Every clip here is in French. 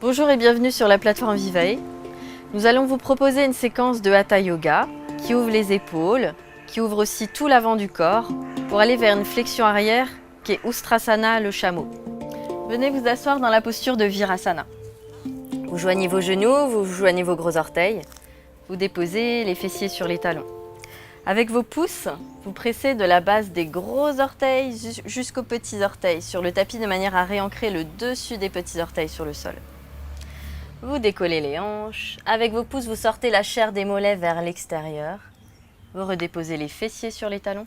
Bonjour et bienvenue sur la plateforme Vivae. Nous allons vous proposer une séquence de Hatha Yoga qui ouvre les épaules, qui ouvre aussi tout l'avant du corps pour aller vers une flexion arrière qui est Ustrasana, le chameau. Venez vous asseoir dans la posture de Virasana. Vous joignez vos genoux, vous joignez vos gros orteils, vous déposez les fessiers sur les talons. Avec vos pouces, vous pressez de la base des gros orteils jusqu'aux petits orteils sur le tapis de manière à réancrer le dessus des petits orteils sur le sol. Vous décollez les hanches. Avec vos pouces, vous sortez la chair des mollets vers l'extérieur. Vous redéposez les fessiers sur les talons.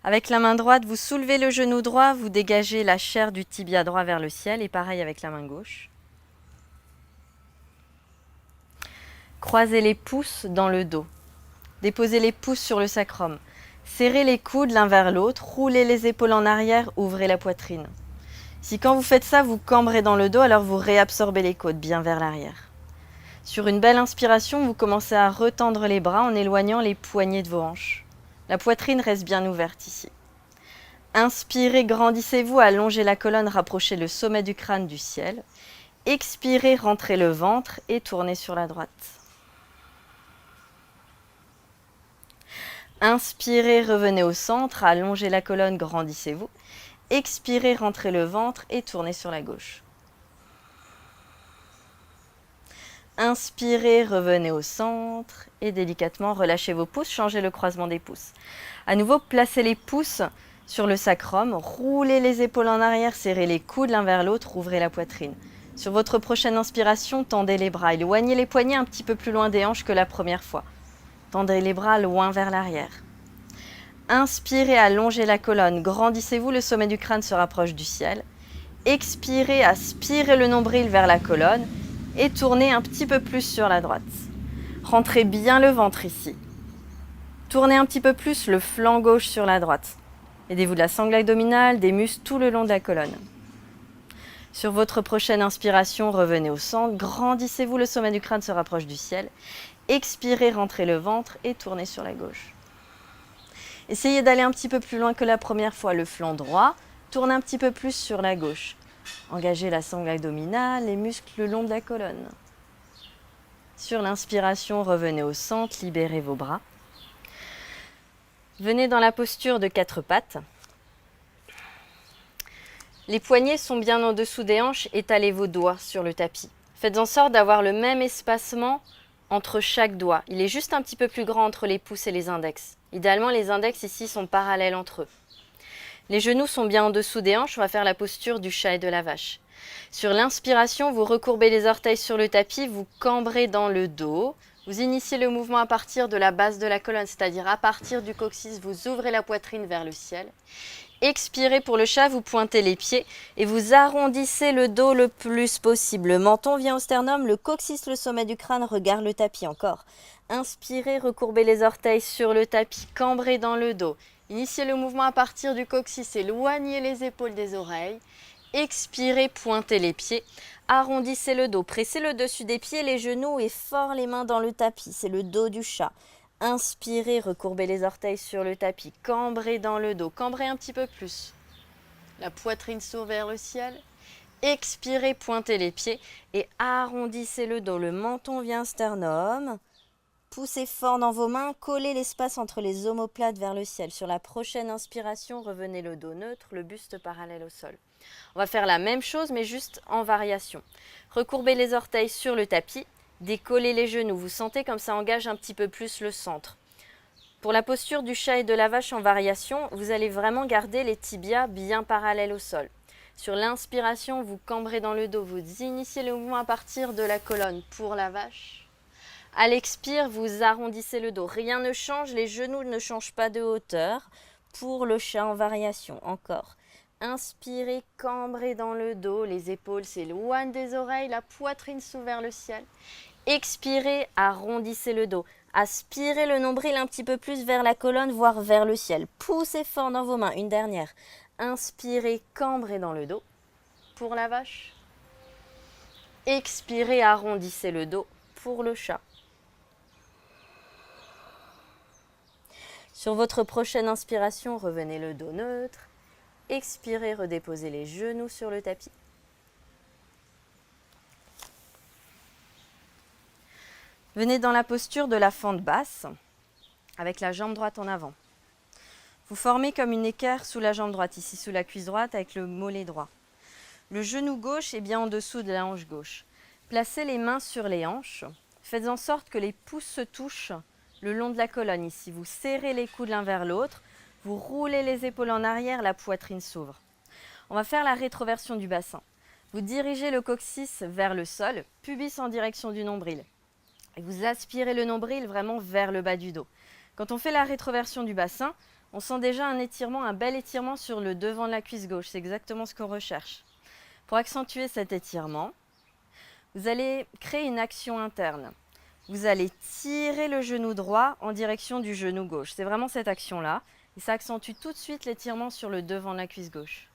Avec la main droite, vous soulevez le genou droit, vous dégagez la chair du tibia droit vers le ciel et pareil avec la main gauche. Croisez les pouces dans le dos. Déposez les pouces sur le sacrum. Serrez les coudes l'un vers l'autre, roulez les épaules en arrière, ouvrez la poitrine. Si quand vous faites ça, vous cambrez dans le dos, alors vous réabsorbez les côtes bien vers l'arrière. Sur une belle inspiration, vous commencez à retendre les bras en éloignant les poignets de vos hanches. La poitrine reste bien ouverte ici. Inspirez, grandissez-vous, allongez la colonne, rapprochez le sommet du crâne du ciel. Expirez, rentrez le ventre et tournez sur la droite. Inspirez, revenez au centre, allongez la colonne, grandissez-vous. Expirez, rentrez le ventre et tournez sur la gauche. Inspirez, revenez au centre et délicatement relâchez vos pouces, changez le croisement des pouces. À nouveau, placez les pouces sur le sacrum, roulez les épaules en arrière, serrez les coudes l'un vers l'autre, ouvrez la poitrine. Sur votre prochaine inspiration, tendez les bras, éloignez les poignets un petit peu plus loin des hanches que la première fois. Tendez les bras loin vers l'arrière. Inspirez, allongez la colonne, grandissez-vous, le sommet du crâne se rapproche du ciel. Expirez, aspirez le nombril vers la colonne et tournez un petit peu plus sur la droite. Rentrez bien le ventre ici. Tournez un petit peu plus le flanc gauche sur la droite. Aidez-vous de la sangle abdominale, des muscles tout le long de la colonne. Sur votre prochaine inspiration, revenez au centre, grandissez-vous, le sommet du crâne se rapproche du ciel. Expirez, rentrez le ventre et tournez sur la gauche. Essayez d'aller un petit peu plus loin que la première fois, le flanc droit, tournez un petit peu plus sur la gauche. Engagez la sangle abdominale, les muscles le long de la colonne. Sur l'inspiration, revenez au centre, libérez vos bras. Venez dans la posture de quatre pattes. Les poignets sont bien en dessous des hanches, étalez vos doigts sur le tapis. Faites en sorte d'avoir le même espacement entre chaque doigt. Il est juste un petit peu plus grand entre les pouces et les index. Idéalement, les index ici sont parallèles entre eux. Les genoux sont bien en dessous des hanches, on va faire la posture du chat et de la vache. Sur l'inspiration, vous recourbez les orteils sur le tapis, vous cambrez dans le dos. Vous initiez le mouvement à partir de la base de la colonne, c'est-à-dire à partir du coccyx, vous ouvrez la poitrine vers le ciel. Expirez pour le chat, vous pointez les pieds et vous arrondissez le dos le plus possible. Le menton vient au sternum, le coccyx, le sommet du crâne, regarde le tapis encore. Inspirez, recourbez les orteils sur le tapis, cambrez dans le dos. Initiez le mouvement à partir du coccyx, éloignez les épaules des oreilles. Expirez, pointez les pieds, arrondissez le dos, pressez le dessus des pieds, les genoux et fort les mains dans le tapis, c'est le dos du chat. Inspirez, recourbez les orteils sur le tapis, cambrez dans le dos, cambrez un petit peu plus. La poitrine s'ouvre vers le ciel. Expirez, pointez les pieds et arrondissez le dos. Le menton vient sternum. Poussez fort dans vos mains, collez l'espace entre les omoplates vers le ciel. Sur la prochaine inspiration, revenez le dos neutre, le buste parallèle au sol. On va faire la même chose mais juste en variation. Recourbez les orteils sur le tapis. Décollez les genoux, vous sentez comme ça engage un petit peu plus le centre. Pour la posture du chat et de la vache en variation, vous allez vraiment garder les tibias bien parallèles au sol. Sur l'inspiration, vous cambrez dans le dos, vous initiez le mouvement à partir de la colonne pour la vache. À l'expire, vous arrondissez le dos. Rien ne change, les genoux ne changent pas de hauteur. Pour le chat en variation, encore. Inspirez, cambrez dans le dos, les épaules s'éloignent des oreilles, la poitrine s'ouvre vers le ciel. Expirez, arrondissez le dos. Aspirez le nombril un petit peu plus vers la colonne, voire vers le ciel. Poussez fort dans vos mains. Une dernière. Inspirez, cambrez dans le dos. Pour la vache. Expirez, arrondissez le dos. Pour le chat. Sur votre prochaine inspiration, revenez le dos neutre. Expirez, redéposez les genoux sur le tapis. Venez dans la posture de la fente basse, avec la jambe droite en avant. Vous formez comme une équerre sous la jambe droite, ici sous la cuisse droite, avec le mollet droit. Le genou gauche est bien en dessous de la hanche gauche. Placez les mains sur les hanches. Faites en sorte que les pouces se touchent le long de la colonne, ici. Vous serrez les coudes l'un vers l'autre. Vous roulez les épaules en arrière, la poitrine s'ouvre. On va faire la rétroversion du bassin. Vous dirigez le coccyx vers le sol, pubis en direction du nombril. Et vous aspirez le nombril vraiment vers le bas du dos. Quand on fait la rétroversion du bassin, on sent déjà un étirement, un bel étirement sur le devant de la cuisse gauche. C'est exactement ce qu'on recherche. Pour accentuer cet étirement, vous allez créer une action interne. Vous allez tirer le genou droit en direction du genou gauche. C'est vraiment cette action-là. Et ça accentue tout de suite l'étirement sur le devant de la cuisse gauche.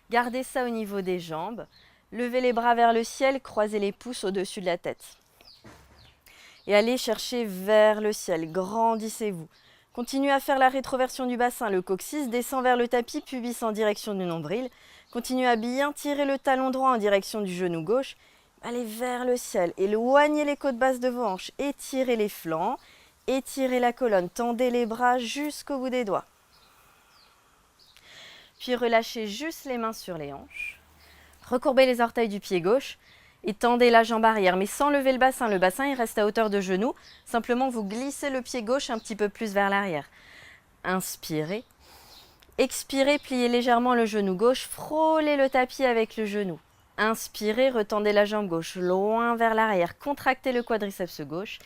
Gardez ça au niveau des jambes. Levez les bras vers le ciel, croisez les pouces au-dessus de la tête. Et allez chercher vers le ciel, grandissez-vous. Continuez à faire la rétroversion du bassin, le coccyx descend vers le tapis, pubis en direction du nombril. Continuez à bien tirer le talon droit en direction du genou gauche. Allez vers le ciel, éloignez les côtes basses de vos hanches, étirez les flancs, étirez la colonne, tendez les bras jusqu'au bout des doigts. Puis relâchez juste les mains sur les hanches. Recourbez les orteils du pied gauche et tendez la jambe arrière, mais sans lever le bassin. Le bassin il reste à hauteur de genou. Simplement, vous glissez le pied gauche un petit peu plus vers l'arrière. Inspirez. Expirez, pliez légèrement le genou gauche. Frôlez le tapis avec le genou. Inspirez, retendez la jambe gauche loin vers l'arrière. Contractez le quadriceps gauche.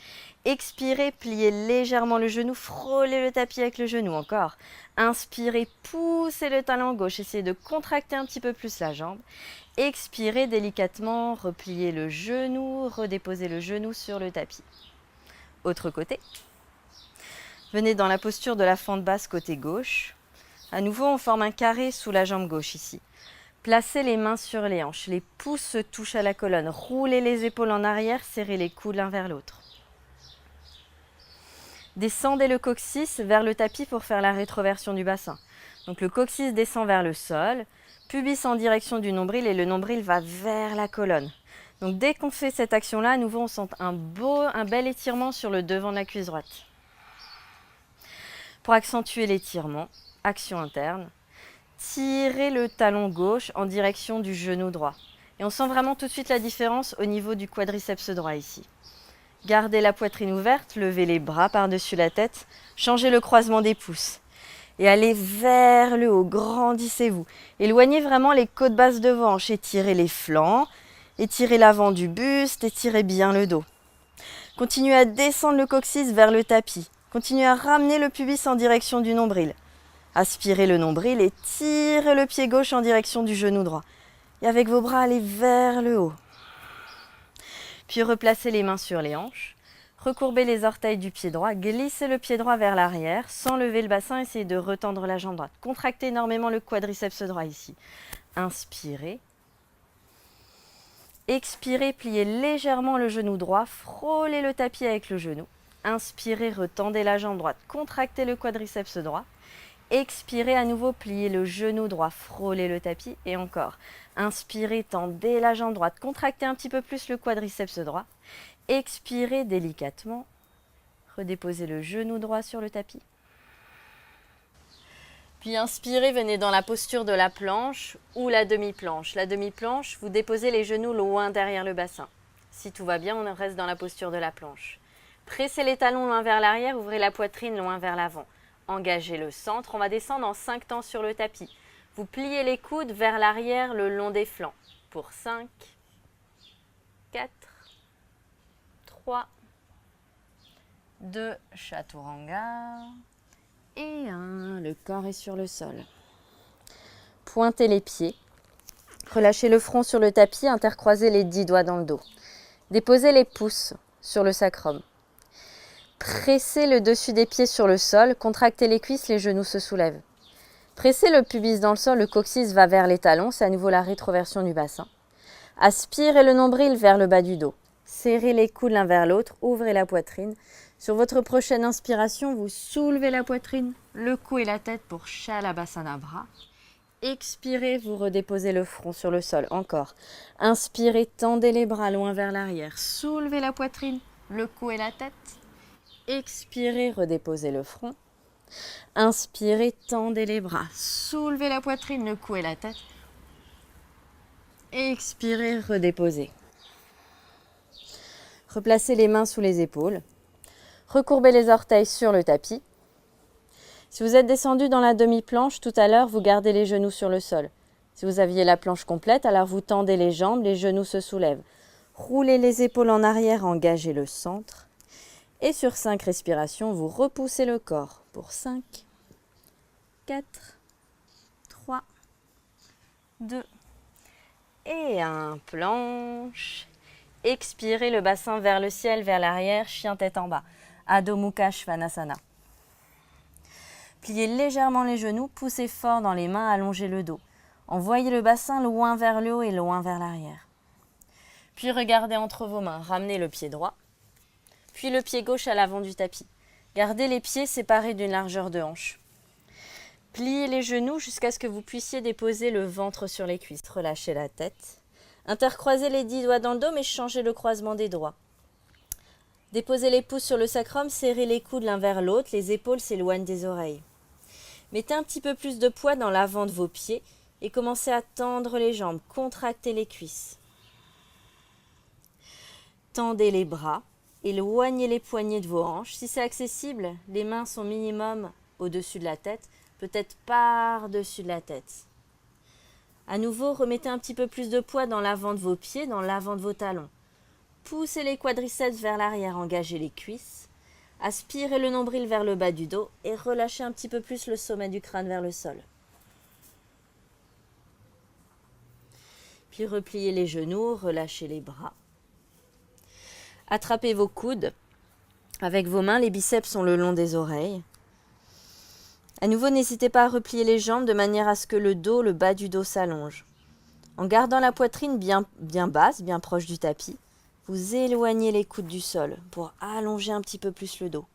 Expirez, pliez légèrement le genou. Frôlez le tapis avec le genou. Encore. Inspirez, poussez le talon gauche. Essayez de contracter un petit peu plus la jambe. Expirez délicatement, repliez le genou, redéposez le genou sur le tapis. Autre côté. Venez dans la posture de la fente basse côté gauche. À nouveau, on forme un carré sous la jambe gauche ici. Placez les mains sur les hanches. Les pouces se touchent à la colonne. Roulez les épaules en arrière, serrez les coudes l'un vers l'autre. Descendez le coccyx vers le tapis pour faire la rétroversion du bassin. Donc le coccyx descend vers le sol. Pubis en direction du nombril et le nombril va vers la colonne. Donc dès qu'on fait cette action-là, à nouveau on sent un bel étirement sur le devant de la cuisse droite. Pour accentuer l'étirement, action interne, tirez le talon gauche en direction du genou droit. Et on sent vraiment tout de suite la différence au niveau du quadriceps droit ici. Gardez la poitrine ouverte, levez les bras par-dessus la tête, changez le croisement des pouces. Et allez vers le haut, grandissez-vous. Éloignez vraiment les côtes basses de vos hanches, étirez les flancs, étirez l'avant du buste, étirez bien le dos. Continuez à descendre le coccyx vers le tapis. Continuez à ramener le pubis en direction du nombril. Aspirez le nombril et tirez le pied gauche en direction du genou droit. Et avec vos bras, allez vers le haut. Puis replacez les mains sur les hanches. Recourbez les orteils du pied droit, glissez le pied droit vers l'arrière, sans lever le bassin, essayez de retendre la jambe droite. Contractez énormément le quadriceps droit ici. Inspirez. Expirez, pliez légèrement le genou droit, frôlez le tapis avec le genou. Inspirez, retendez la jambe droite, contractez le quadriceps droit. Expirez à nouveau, pliez le genou droit, frôlez le tapis et encore. Inspirez, tendez la jambe droite, contractez un petit peu plus le quadriceps droit. Expirez délicatement, redéposez le genou droit sur le tapis. Puis inspirez, venez dans la posture de la planche ou la demi-planche. La demi-planche, vous déposez les genoux loin derrière le bassin. Si tout va bien, on reste dans la posture de la planche. Pressez les talons loin vers l'arrière, ouvrez la poitrine loin vers l'avant. Engagez le centre, on va descendre en 5 temps sur le tapis. Vous pliez les coudes vers l'arrière le long des flancs. Pour 5, 4, 3, 2, chaturanga et 1. Le corps est sur le sol. Pointez les pieds. Relâchez le front sur le tapis, intercroisez les 10 doigts dans le dos. Déposez les pouces sur le sacrum. Pressez le dessus des pieds sur le sol, contractez les cuisses, les genoux se soulèvent. Pressez le pubis dans le sol, le coccyx va vers les talons, c'est à nouveau la rétroversion du bassin. Aspirez le nombril vers le bas du dos. Serrez les coudes l'un vers l'autre, ouvrez la poitrine. Sur votre prochaine inspiration, vous soulevez la poitrine, le cou et la tête pour Shalabhasanabhra. Expirez, vous redéposez le front sur le sol. Encore. Inspirez, tendez les bras loin vers l'arrière. Soulevez la poitrine, le cou et la tête. Expirez, redéposez le front. Inspirez, tendez les bras. Soulevez la poitrine, le cou et la tête. Expirez, redéposez. Replacez les mains sous les épaules. Recourbez les orteils sur le tapis. Si vous êtes descendu dans la demi-planche, tout à l'heure, vous gardez les genoux sur le sol. Si vous aviez la planche complète, alors vous tendez les jambes, les genoux se soulèvent. Roulez les épaules en arrière, engagez le centre. Et sur 5 respirations, vous repoussez le corps pour 5, 4, 3, 2 et 1. Planche. Expirez le bassin vers le ciel, vers l'arrière, chien tête en bas. Adho Mukha Svanasana. Pliez légèrement les genoux, poussez fort dans les mains, allongez le dos. Envoyez le bassin loin vers le haut et loin vers l'arrière. Puis regardez entre vos mains, ramenez le pied droit, puis le pied gauche à l'avant du tapis. Gardez les pieds séparés d'une largeur de hanche. Pliez les genoux jusqu'à ce que vous puissiez déposer le ventre sur les cuisses. Relâchez la tête. Intercroisez les 10 doigts dans le dos, mais changez le croisement des doigts. Déposez les pouces sur le sacrum, serrez les coudes l'un vers l'autre, les épaules s'éloignent des oreilles. Mettez un petit peu plus de poids dans l'avant de vos pieds et commencez à tendre les jambes, contractez les cuisses. Tendez les bras, éloignez les poignets de vos hanches. Si c'est accessible, les mains sont minimum au-dessus de la tête, peut-être par-dessus de la tête. À nouveau, remettez un petit peu plus de poids dans l'avant de vos pieds, dans l'avant de vos talons. Poussez les quadriceps vers l'arrière, engagez les cuisses. Aspirez le nombril vers le bas du dos et relâchez un petit peu plus le sommet du crâne vers le sol. Puis repliez les genoux, relâchez les bras. Attrapez vos coudes. Avec vos mains, les biceps sont le long des oreilles. À nouveau, n'hésitez pas à replier les jambes de manière à ce que le dos, le bas du dos s'allonge. En gardant la poitrine bien basse, bien proche du tapis, vous éloignez les coudes du sol pour allonger un petit peu plus le dos.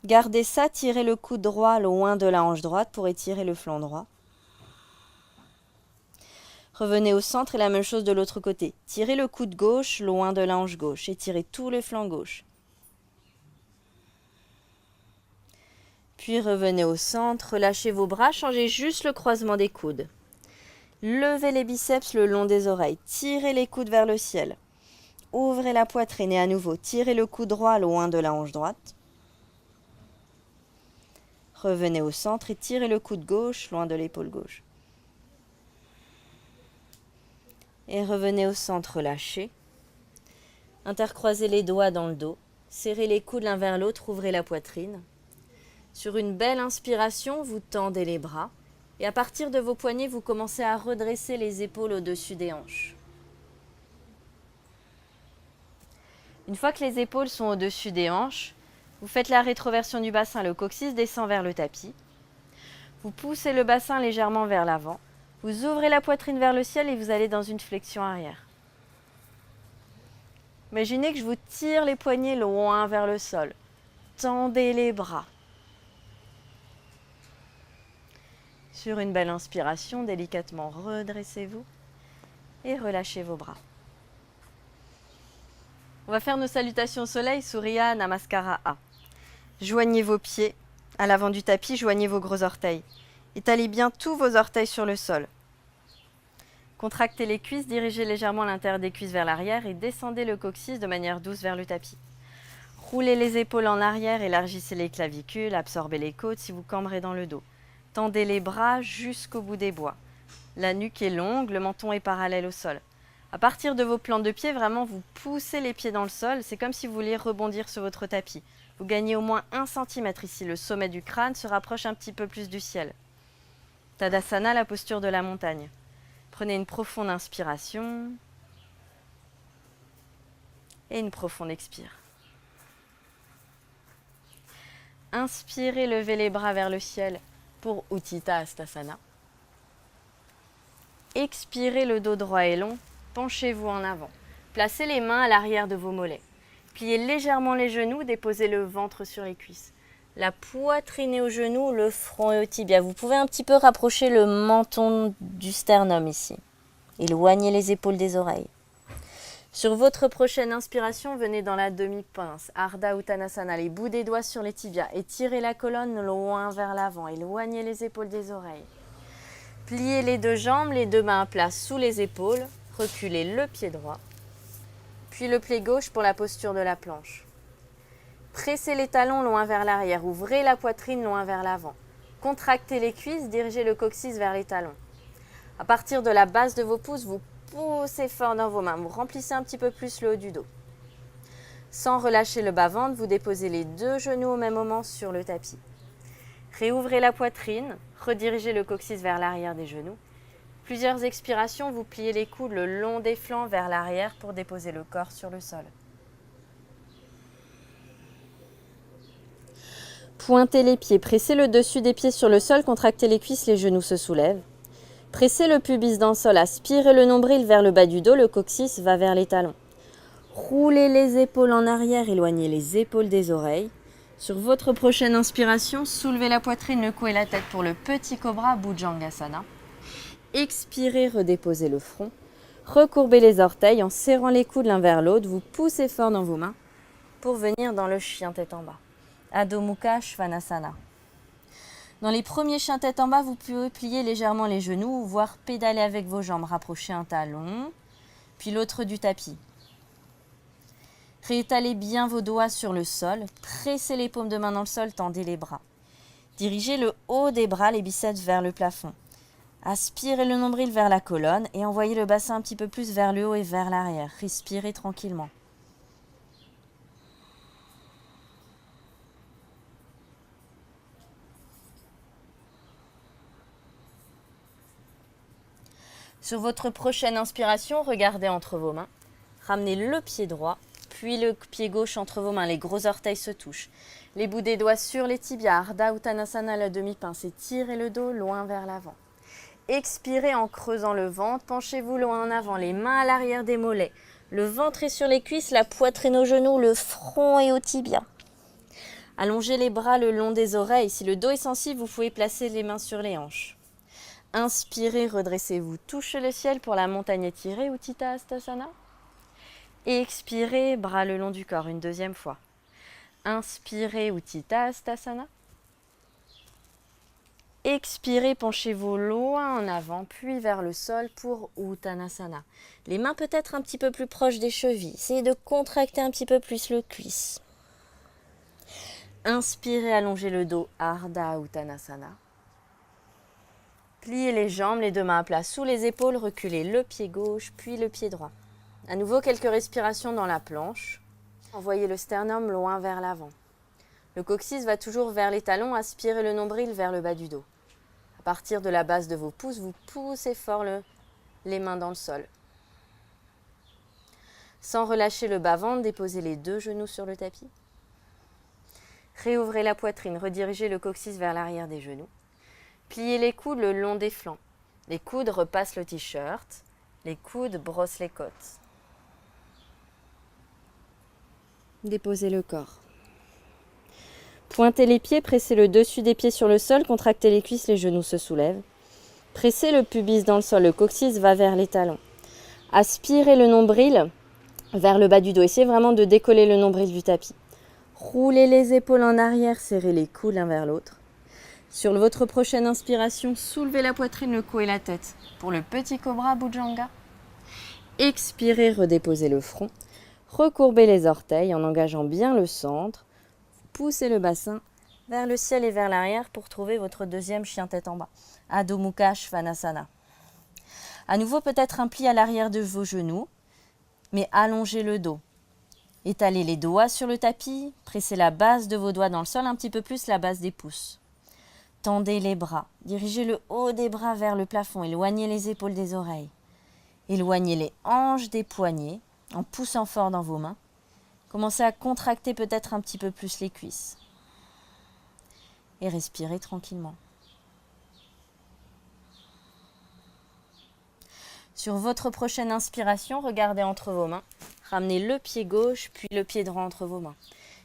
Gardez ça, tirez le coude droit loin de la hanche droite pour étirer le flanc droit. Revenez au centre et la même chose de l'autre côté. Tirez le coude gauche loin de la hanche gauche et tirez tout le flanc gauche. Puis revenez au centre, relâchez vos bras, changez juste le croisement des coudes. Levez les biceps le long des oreilles, tirez les coudes vers le ciel. Ouvrez la poitrine et à nouveau, tirez le coude droit loin de la hanche droite. Revenez au centre et tirez le coude gauche loin de l'épaule gauche. Et revenez au centre, relâchez. Intercroisez les doigts dans le dos. Serrez les coudes l'un vers l'autre, ouvrez la poitrine. Sur une belle inspiration, vous tendez les bras. Et à partir de vos poignets, vous commencez à redresser les épaules au-dessus des hanches. Une fois que les épaules sont au-dessus des hanches, vous faites la rétroversion du bassin, le coccyx descend vers le tapis. Vous poussez le bassin légèrement vers l'avant. Vous ouvrez la poitrine vers le ciel et vous allez dans une flexion arrière. Imaginez que je vous tire les poignets loin vers le sol. Tendez les bras. Sur une belle inspiration, délicatement redressez-vous et relâchez vos bras. On va faire nos salutations au soleil, Surya Namaskara A. Joignez vos pieds à l'avant du tapis, joignez vos gros orteils. Étalez bien tous vos orteils sur le sol. Contractez les cuisses, dirigez légèrement l'intérieur des cuisses vers l'arrière et descendez le coccyx de manière douce vers le tapis. Roulez les épaules en arrière, élargissez les clavicules, absorbez les côtes si vous cambrez dans le dos. Tendez les bras jusqu'au bout des bois. La nuque est longue, le menton est parallèle au sol. À partir de vos plantes de pied, vraiment vous poussez les pieds dans le sol. C'est comme si vous vouliez rebondir sur votre tapis. Vous gagnez au moins 1 cm ici. Le sommet du crâne se rapproche un petit peu plus du ciel. Tadasana, la posture de la montagne. Prenez une profonde inspiration et une profonde expire. Inspirez, levez les bras vers le ciel pour Utthita Hastasana. Expirez, le dos droit et long, penchez-vous en avant. Placez les mains à l'arrière de vos mollets. Pliez légèrement les genoux, déposez le ventre sur les cuisses. La poitrine est aux genoux, le front est au tibia. Vous pouvez un petit peu rapprocher le menton du sternum ici. Éloignez les épaules des oreilles. Sur votre prochaine inspiration, venez dans la demi-pince, Ardha Uttanasana, les bouts des doigts sur les tibias. Étirez la colonne loin vers l'avant, éloignez les épaules des oreilles. Pliez les deux jambes, les deux mains à plat sous les épaules, reculez le pied droit, puis le pied gauche pour la posture de la planche. Pressez les talons loin vers l'arrière, ouvrez la poitrine loin vers l'avant. Contractez les cuisses, dirigez le coccyx vers les talons. À partir de la base de vos pouces, vous poussez fort dans vos mains, vous remplissez un petit peu plus le haut du dos. Sans relâcher le bas-ventre, vous déposez les deux genoux au même moment sur le tapis. Réouvrez la poitrine, redirigez le coccyx vers l'arrière des genoux. Plusieurs expirations, vous pliez les coudes le long des flancs vers l'arrière pour déposer le corps sur le sol. Pointez les pieds, pressez le dessus des pieds sur le sol, contractez les cuisses, les genoux se soulèvent. Pressez le pubis dans le sol, aspirez le nombril vers le bas du dos, le coccyx va vers les talons. Roulez les épaules en arrière, éloignez les épaules des oreilles. Sur votre prochaine inspiration, soulevez la poitrine, le cou et la tête pour le petit cobra, Bhujangasana. Expirez, redéposez le front. Recourbez les orteils en serrant les coudes l'un vers l'autre. Vous poussez fort dans vos mains pour venir dans le chien tête en bas. Adho Mukha Svanasana. Dans les premiers chiens tête en bas, vous pouvez plier légèrement les genoux, voire pédaler avec vos jambes. Rapprochez un talon, puis l'autre du tapis. Réétalez bien vos doigts sur le sol. Pressez les paumes de main dans le sol, tendez les bras. Dirigez le haut des bras, les biceps vers le plafond. Aspirez le nombril vers la colonne et envoyez le bassin un petit peu plus vers le haut et vers l'arrière. Respirez tranquillement. Sur votre prochaine inspiration, regardez entre vos mains. Ramenez le pied droit, puis le pied gauche entre vos mains. Les gros orteils se touchent. Les bouts des doigts sur les tibias. Ardha Uttanasana, la demi-pince. Étirez le dos loin vers l'avant. Expirez en creusant le ventre. Penchez-vous loin en avant. Les mains à l'arrière des mollets. Le ventre est sur les cuisses, la poitrine aux genoux, le front est aux tibias. Allongez les bras le long des oreilles. Si le dos est sensible, vous pouvez placer les mains sur les hanches. Inspirez, redressez-vous, touchez le ciel pour la montagne étirée, Utthita Hastasana. Et expirez, bras le long du corps, une deuxième fois. Inspirez, Utthita Hastasana. Expirez, penchez-vous loin en avant, puis vers le sol pour Uttanasana. Les mains peut-être un petit peu plus proches des chevilles. Essayez de contracter un petit peu plus le cuisse. Inspirez, allongez le dos, Ardha Uttanasana. Pliez les jambes, les deux mains à plat sous les épaules, reculez le pied gauche, puis le pied droit. À nouveau, quelques respirations dans la planche. Envoyez le sternum loin vers l'avant. Le coccyx va toujours vers les talons, aspirez le nombril vers le bas du dos. À partir de la base de vos pouces, vous poussez fort les mains dans le sol. Sans relâcher le bas-ventre, déposez les deux genoux sur le tapis. Réouvrez la poitrine, redirigez le coccyx vers l'arrière des genoux. Pliez les coudes le long des flancs. Les coudes repassent le t-shirt. Les coudes brossent les côtes. Déposez le corps. Pointez les pieds, pressez le dessus des pieds sur le sol, contractez les cuisses, les genoux se soulèvent. Pressez le pubis dans le sol, le coccyx va vers les talons. Aspirez le nombril vers le bas du dos. Essayez vraiment de décoller le nombril du tapis. Roulez les épaules en arrière, serrez les coudes l'un vers l'autre. Sur votre prochaine inspiration, soulevez la poitrine, le cou et la tête pour le petit cobra Bhujanga. Expirez, redéposez le front. Recourbez les orteils en engageant bien le centre. Poussez le bassin vers le ciel et vers l'arrière pour trouver votre deuxième chien tête en bas. Adho Mukha Svanasana. À nouveau, peut-être un pli à l'arrière de vos genoux, mais allongez le dos. Étalez les doigts sur le tapis. Pressez la base de vos doigts dans le sol, un petit peu plus la base des pouces. Tendez les bras, dirigez le haut des bras vers le plafond, éloignez les épaules des oreilles. Éloignez les hanches des poignets en poussant fort dans vos mains. Commencez à contracter peut-être un petit peu plus les cuisses. Et respirez tranquillement. Sur votre prochaine inspiration, regardez entre vos mains. Ramenez le pied gauche puis le pied droit entre vos mains.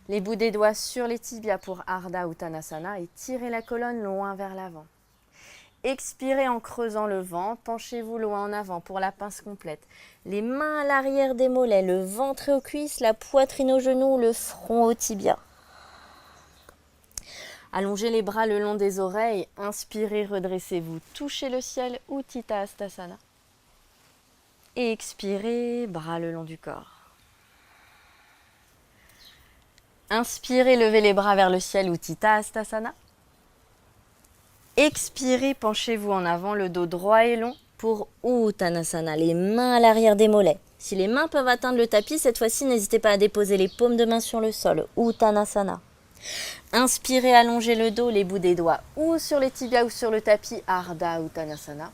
Les bouts des doigts sur les tibias pour Ardha Uttanasana et tirez la colonne loin vers l'avant. Expirez en creusant le ventre, penchez-vous loin en avant pour la pince complète. Les mains à l'arrière des mollets, le ventre et aux cuisses, la poitrine aux genoux, le front au tibia. Allongez les bras le long des oreilles, inspirez, redressez-vous, touchez le ciel, Utthita Hastasana. Et expirez, bras le long du corps. Inspirez, levez les bras vers le ciel, Utthita Hastasana. Expirez, penchez-vous en avant, le dos droit et long pour Uttanasana, les mains à l'arrière des mollets. Si les mains peuvent atteindre le tapis, cette fois-ci, n'hésitez pas à déposer les paumes de main sur le sol, Uttanasana. Inspirez, allongez le dos, les bouts des doigts ou sur les tibias ou sur le tapis, Ardha Uttanasana.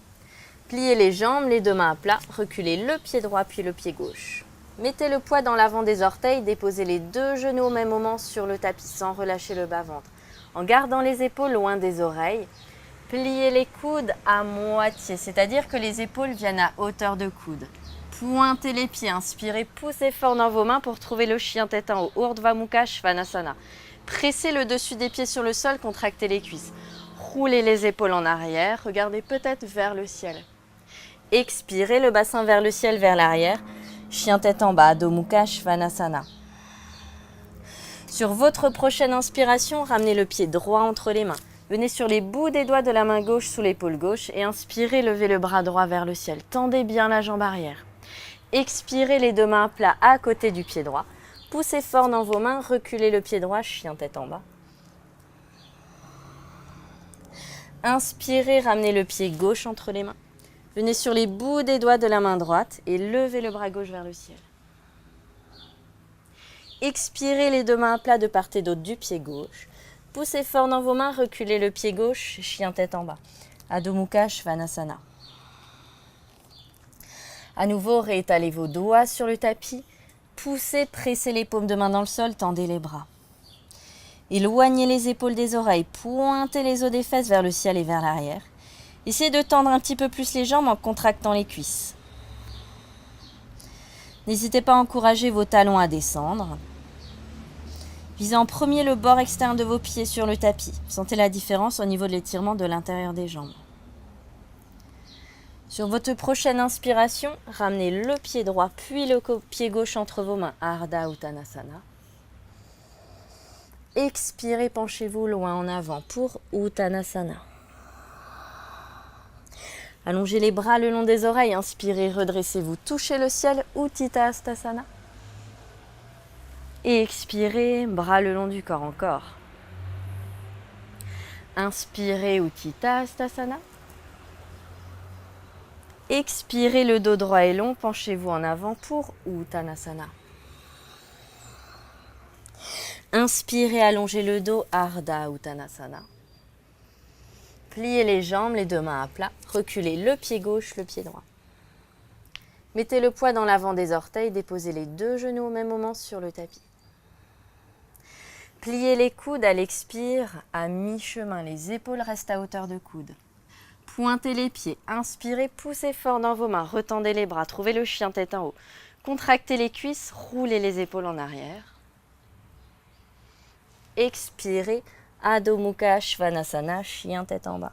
Pliez les jambes, les deux mains à plat, reculez le pied droit puis le pied gauche. Mettez le poids dans l'avant des orteils, déposez les deux genoux au même moment sur le tapis sans relâcher le bas-ventre. En gardant les épaules loin des oreilles, pliez les coudes à moitié, c'est-à-dire que les épaules viennent à hauteur de coude. Pointez les pieds, inspirez, poussez fort dans vos mains pour trouver le chien tête en haut, Urdhva Mukha Svanasana. Pressez le dessus des pieds sur le sol, contractez les cuisses. Roulez les épaules en arrière, regardez peut-être vers le ciel. Expirez, le bassin vers le ciel, vers l'arrière. Chien tête en bas, Adho Mukha Svanasana. Sur votre prochaine inspiration, ramenez le pied droit entre les mains. Venez sur les bouts des doigts de la main gauche sous l'épaule gauche et inspirez, levez le bras droit vers le ciel. Tendez bien la jambe arrière. Expirez, les deux mains à plat à côté du pied droit. Poussez fort dans vos mains, reculez le pied droit, chien tête en bas. Inspirez, ramenez le pied gauche entre les mains. Venez sur les bouts des doigts de la main droite et levez le bras gauche vers le ciel. Expirez, les deux mains à plat de part et d'autre du pied gauche. Poussez fort dans vos mains, reculez le pied gauche, chien tête en bas. Adho Mukha Svanasana. À nouveau, réétalez vos doigts sur le tapis. Poussez, pressez les paumes de main dans le sol, tendez les bras. Éloignez les épaules des oreilles, pointez les os des fesses vers le ciel et vers l'arrière. Essayez de tendre un petit peu plus les jambes en contractant les cuisses. N'hésitez pas à encourager vos talons à descendre. Visez en premier le bord externe de vos pieds sur le tapis. Sentez la différence au niveau de l'étirement de l'intérieur des jambes. Sur votre prochaine inspiration, ramenez le pied droit puis le pied gauche entre vos mains, Ardha Uttanasana. Expirez, penchez-vous loin en avant pour Uttanasana. Allongez les bras le long des oreilles, inspirez, redressez-vous, touchez le ciel, Utthita Hastasana. Et expirez, bras le long du corps encore. Inspirez, Utthita Hastasana. Expirez, le dos droit et long, penchez-vous en avant pour Uttanasana. Inspirez, allongez le dos, Ardha Uttanasana. Pliez les jambes, les deux mains à plat, reculez le pied gauche, le pied droit. Mettez le poids dans l'avant des orteils, déposez les deux genoux au même moment sur le tapis. Pliez les coudes à l'expire, à mi-chemin, les épaules restent à hauteur de coude. Pointez les pieds, inspirez, poussez fort dans vos mains, retendez les bras, trouvez le chien tête en haut. Contractez les cuisses, roulez les épaules en arrière. Expirez, Adho Mukha Svanasana, chien tête en bas.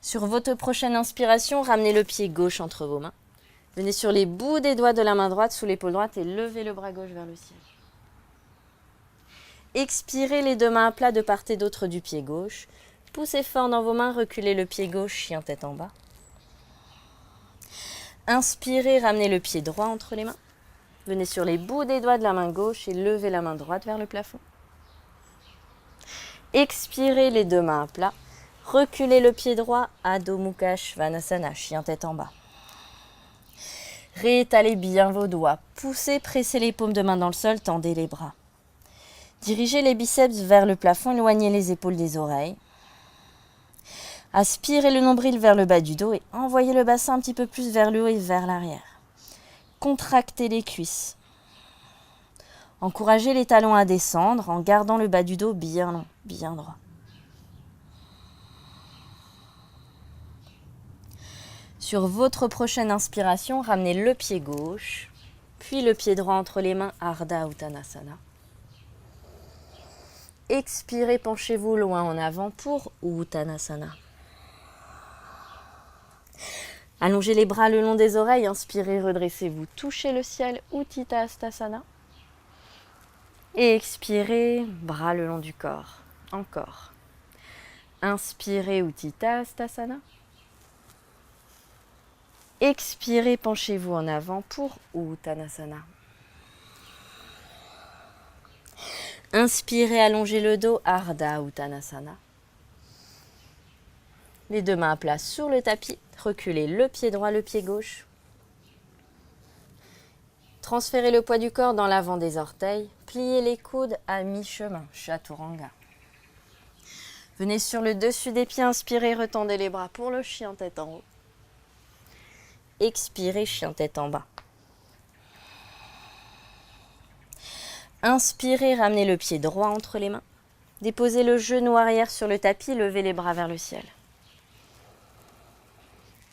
Sur votre prochaine inspiration, ramenez le pied gauche entre vos mains. Venez sur les bouts des doigts de la main droite sous l'épaule droite et levez le bras gauche vers le ciel. Expirez, les deux mains à plat de part et d'autre du pied gauche. Poussez fort dans vos mains, reculez le pied gauche, chien tête en bas. Inspirez, ramenez le pied droit entre les mains. Venez sur les bouts des doigts de la main gauche et levez la main droite vers le plafond. Expirez, les deux mains à plat. Reculez le pied droit, Adho Mukha Svanasana, chien tête en bas. Réétalez bien vos doigts. Poussez, pressez les paumes de main dans le sol, tendez les bras. Dirigez les biceps vers le plafond, éloignez les épaules des oreilles. Aspirez le nombril vers le bas du dos et envoyez le bassin un petit peu plus vers le haut et vers l'arrière. Contractez les cuisses. Encouragez les talons à descendre en gardant le bas du dos bien long, bien droit. Sur votre prochaine inspiration, ramenez le pied gauche, puis le pied droit entre les mains, Ardha Uttanasana. Expirez, penchez-vous loin en avant pour Uttanasana. Allongez les bras le long des oreilles, inspirez, redressez-vous, touchez le ciel, Utthita Hastasana. Et expirez, bras le long du corps. Encore. Inspirez, Utthita Hastasana. Expirez, penchez-vous en avant pour Uttanasana. Inspirez, allongez le dos, Ardha Uttanasana. Les deux mains à plat sur le tapis. Reculez le pied droit, le pied gauche. Transférez le poids du corps dans l'avant des orteils. Pliez les coudes à mi-chemin, Chaturanga. Venez sur le dessus des pieds, inspirez, retendez les bras pour le chien tête en haut. Expirez, chien tête en bas. Inspirez, ramenez le pied droit entre les mains. Déposez le genou arrière sur le tapis, levez les bras vers le ciel.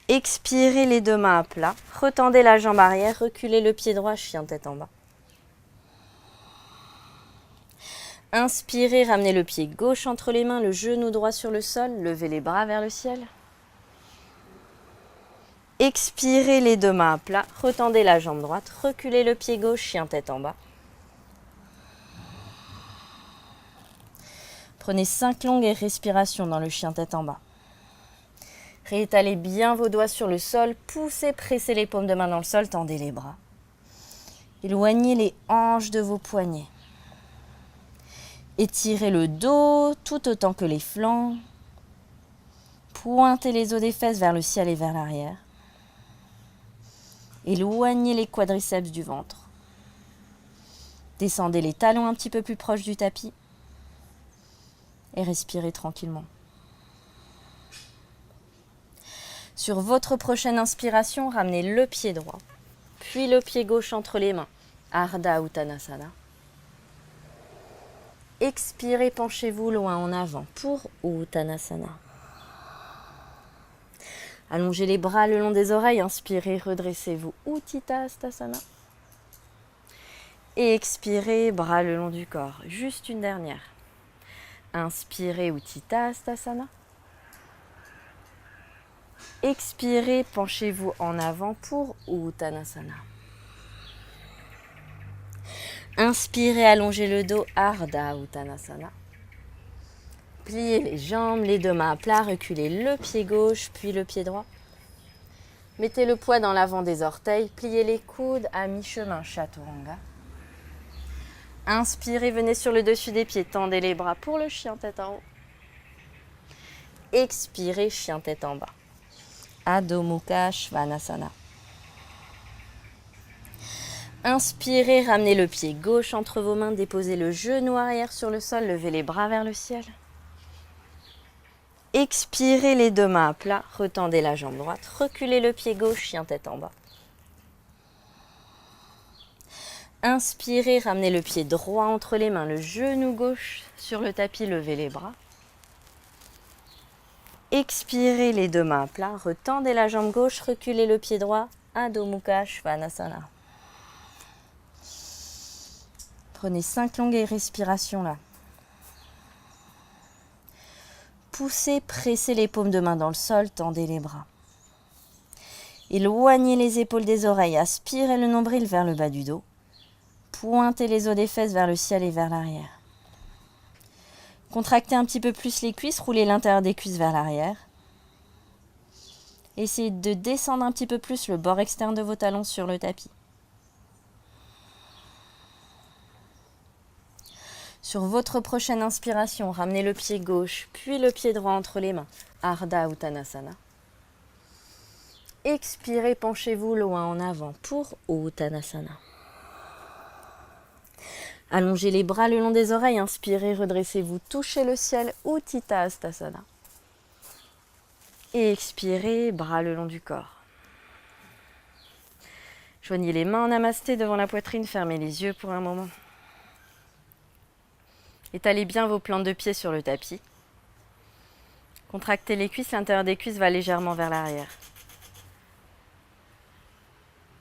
Expirez, les deux mains à plat. Retendez la jambe arrière, reculez le pied droit, chien tête en bas. Inspirez, ramenez le pied gauche entre les mains, le genou droit sur le sol, levez les bras vers le ciel. Expirez, les deux mains à plat, retendez la jambe droite, reculez le pied gauche, chien tête en bas. Prenez 5 longues respirations dans le chien tête en bas. Réétalez bien vos doigts sur le sol, poussez, pressez les paumes de main dans le sol, tendez les bras. Éloignez les hanches de vos poignets. Étirez le dos tout autant que les flancs. Pointez les os des fesses vers le ciel et vers l'arrière. Éloignez les quadriceps du ventre. Descendez les talons un petit peu plus proches du tapis. Et respirez tranquillement. Sur votre prochaine inspiration, ramenez le pied droit, puis le pied gauche entre les mains, Ardha Uttanasana. Expirez, penchez-vous loin en avant pour Uttanasana. Allongez les bras le long des oreilles, inspirez, redressez-vous, Utthita Hastasana. Et expirez, bras le long du corps, juste une dernière. Inspirez, Utthita Hastasana. Expirez, penchez-vous en avant pour Uttanasana. Inspirez, allongez le dos, Ardha Uttanasana. Pliez les jambes, les deux mains à plat, reculez le pied gauche, puis le pied droit. Mettez le poids dans l'avant des orteils, pliez les coudes à mi-chemin, Chaturanga. Inspirez, venez sur le dessus des pieds, tendez les bras pour le chien tête en haut. Expirez, chien tête en bas. Adho Mukha Svanasana. Inspirez, ramenez le pied gauche entre vos mains, déposez le genou arrière sur le sol, levez les bras vers le ciel. Expirez, les deux mains à plat, retendez la jambe droite, reculez le pied gauche, chien tête en bas. Inspirez, ramenez le pied droit entre les mains, le genou gauche sur le tapis, levez les bras. Expirez, les deux mains à plat, retendez la jambe gauche, reculez le pied droit, Adho Mukha Svanasana. Prenez 5 longues respirations là. Poussez, pressez les paumes de main dans le sol, tendez les bras. Éloignez les épaules des oreilles, aspirez le nombril vers le bas du dos. Pointez les os des fesses vers le ciel et vers l'arrière. Contractez un petit peu plus les cuisses, roulez l'intérieur des cuisses vers l'arrière. Essayez de descendre un petit peu plus le bord externe de vos talons sur le tapis. Sur votre prochaine inspiration, ramenez le pied gauche, puis le pied droit entre les mains, Ardha Uttanasana. Expirez, penchez-vous loin en avant pour Uttanasana. Allongez les bras le long des oreilles, inspirez, redressez-vous, touchez le ciel, Utthita Hastasana. Et expirez, bras le long du corps. Joignez les mains en namasté devant la poitrine, fermez les yeux pour un moment. Étalez bien vos plantes de pied sur le tapis. Contractez les cuisses, l'intérieur des cuisses va légèrement vers l'arrière.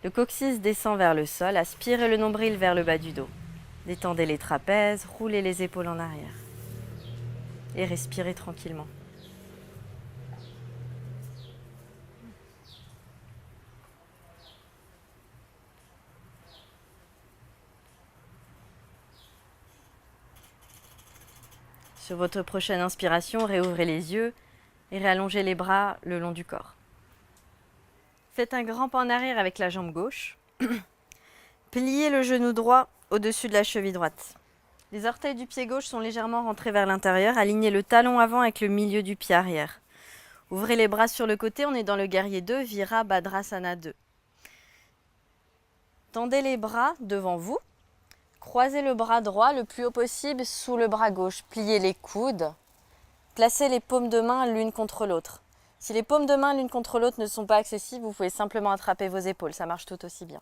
Le coccyx descend vers le sol, aspirez le nombril vers le bas du dos. Détendez les trapèzes, roulez les épaules en arrière. et respirez tranquillement. Sur votre prochaine inspiration, réouvrez les yeux et réallongez les bras le long du corps. Faites un grand pas en arrière avec la jambe gauche. Pliez le genou droit au-dessus de la cheville droite. Les orteils du pied gauche sont légèrement rentrés vers l'intérieur. Alignez le talon avant avec le milieu du pied arrière. Ouvrez les bras sur le côté, on est dans le guerrier 2, Virabhadrasana 2. Tendez les bras devant vous. Croisez le bras droit le plus haut possible sous le bras gauche. Pliez les coudes. Placez les paumes de main l'une contre l'autre. Si les paumes de main l'une contre l'autre ne sont pas accessibles, vous pouvez simplement attraper vos épaules. Ça marche tout aussi bien.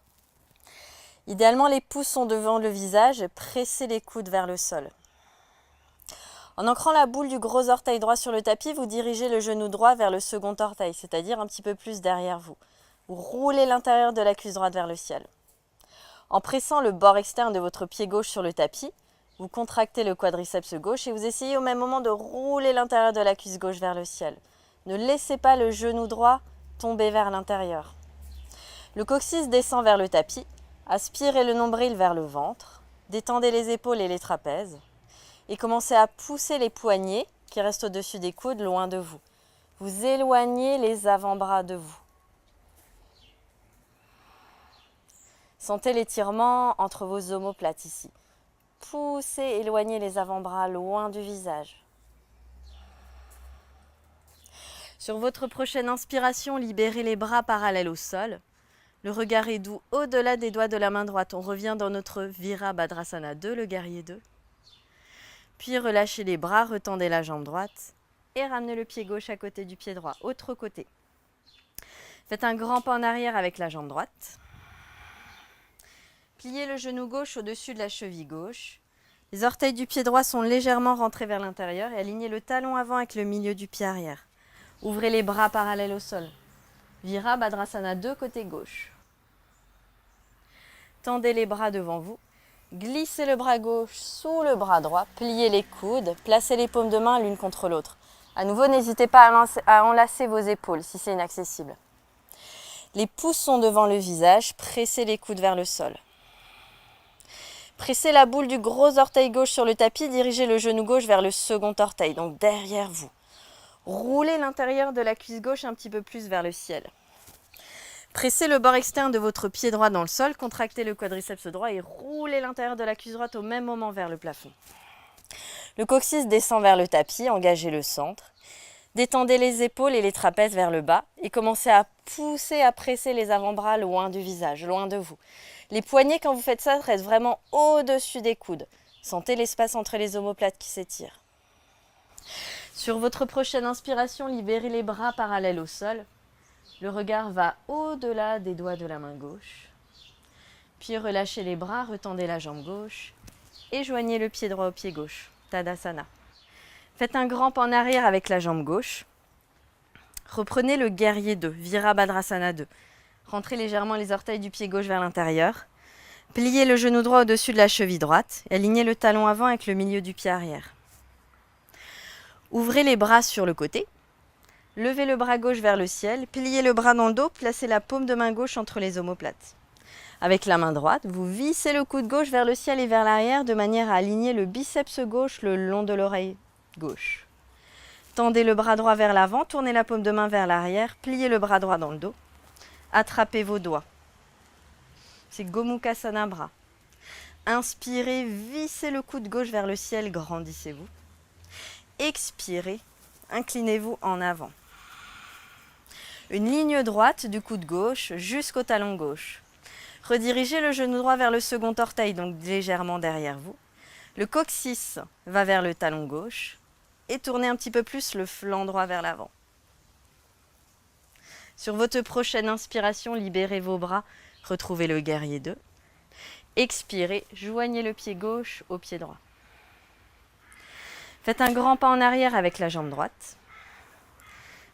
Idéalement, les pouces sont devant le visage. Pressez les coudes vers le sol. En ancrant la boule du gros orteil droit sur le tapis, vous dirigez le genou droit vers le second orteil, c'est-à-dire un petit peu plus derrière vous. Vous roulez l'intérieur de la cuisse droite vers le ciel. En pressant le bord externe de votre pied gauche sur le tapis, vous contractez le quadriceps gauche et vous essayez au même moment de rouler l'intérieur de la cuisse gauche vers le ciel. Ne laissez pas le genou droit tomber vers l'intérieur. Le coccyx descend vers le tapis. Aspirez le nombril vers le ventre. Détendez les épaules et les trapèzes. Et commencez à pousser les poignets qui restent au-dessus des coudes loin de vous. Vous éloignez les avant-bras de vous. Sentez l'étirement entre vos omoplates ici. Poussez, éloignez les avant-bras loin du visage. Sur votre prochaine inspiration, libérez les bras parallèles au sol. Le regard est doux au-delà des doigts de la main droite. On revient dans notre Virabhadrasana 2, le guerrier 2. Puis relâchez les bras, retendez la jambe droite et ramenez le pied gauche à côté du pied droit. Autre côté. Faites un grand pas en arrière avec la jambe droite. Pliez le genou gauche au-dessus de la cheville gauche. Les orteils du pied droit sont légèrement rentrés vers l'intérieur et alignez le talon avant avec le milieu du pied arrière. Ouvrez les bras parallèles au sol. Virabhadrasana 2, côté gauche. Tendez les bras devant vous. Glissez le bras gauche sous le bras droit. Pliez les coudes. Placez les paumes de main l'une contre l'autre. À nouveau, n'hésitez pas à enlacer vos épaules si c'est inaccessible. Les pouces sont devant le visage. Pressez les coudes vers le sol. Pressez la boule du gros orteil gauche sur le tapis, dirigez le genou gauche vers le second orteil, donc derrière vous. Roulez l'intérieur de la cuisse gauche un petit peu plus vers le ciel. Pressez le bord externe de votre pied droit dans le sol, contractez le quadriceps droit et roulez l'intérieur de la cuisse droite au même moment vers le plafond. Le coccyx descend vers le tapis, engagez le centre. Détendez les épaules et les trapèzes vers le bas et commencez à pousser, à presser les avant-bras loin du visage, loin de vous. Les poignets, quand vous faites ça, restent vraiment au-dessus des coudes. Sentez l'espace entre les omoplates qui s'étirent. Sur votre prochaine inspiration, libérez les bras parallèles au sol. Le regard va au-delà des doigts de la main gauche. Puis relâchez les bras, retendez la jambe gauche et joignez le pied droit au pied gauche. Tadasana. Faites un grand pas en arrière avec la jambe gauche. Reprenez le guerrier 2, Virabhadrasana 2. Rentrez légèrement les orteils du pied gauche vers l'intérieur. Pliez le genou droit au-dessus de la cheville droite et alignez le talon avant avec le milieu du pied arrière. Ouvrez les bras sur le côté. Levez le bras gauche vers le ciel. Pliez le bras dans le dos. Placez la paume de main gauche entre les omoplates. Avec la main droite, vous vissez le coude gauche vers le ciel et vers l'arrière de manière à aligner le biceps gauche le long de l'oreille gauche. Tendez le bras droit vers l'avant. Tournez la paume de main vers l'arrière. Pliez le bras droit dans le dos. Attrapez vos doigts. C'est Gomukhasana bras. Inspirez, vissez le coude gauche vers le ciel, grandissez-vous. Expirez, inclinez-vous en avant. Une ligne droite du coude gauche jusqu'au talon gauche. Redirigez le genou droit vers le second orteil, donc légèrement derrière vous. Le coccyx va vers le talon gauche et tournez un petit peu plus le flanc droit vers l'avant. Sur votre prochaine inspiration, libérez vos bras, retrouvez le guerrier 2. Expirez, joignez le pied gauche au pied droit. Faites un grand pas en arrière avec la jambe droite.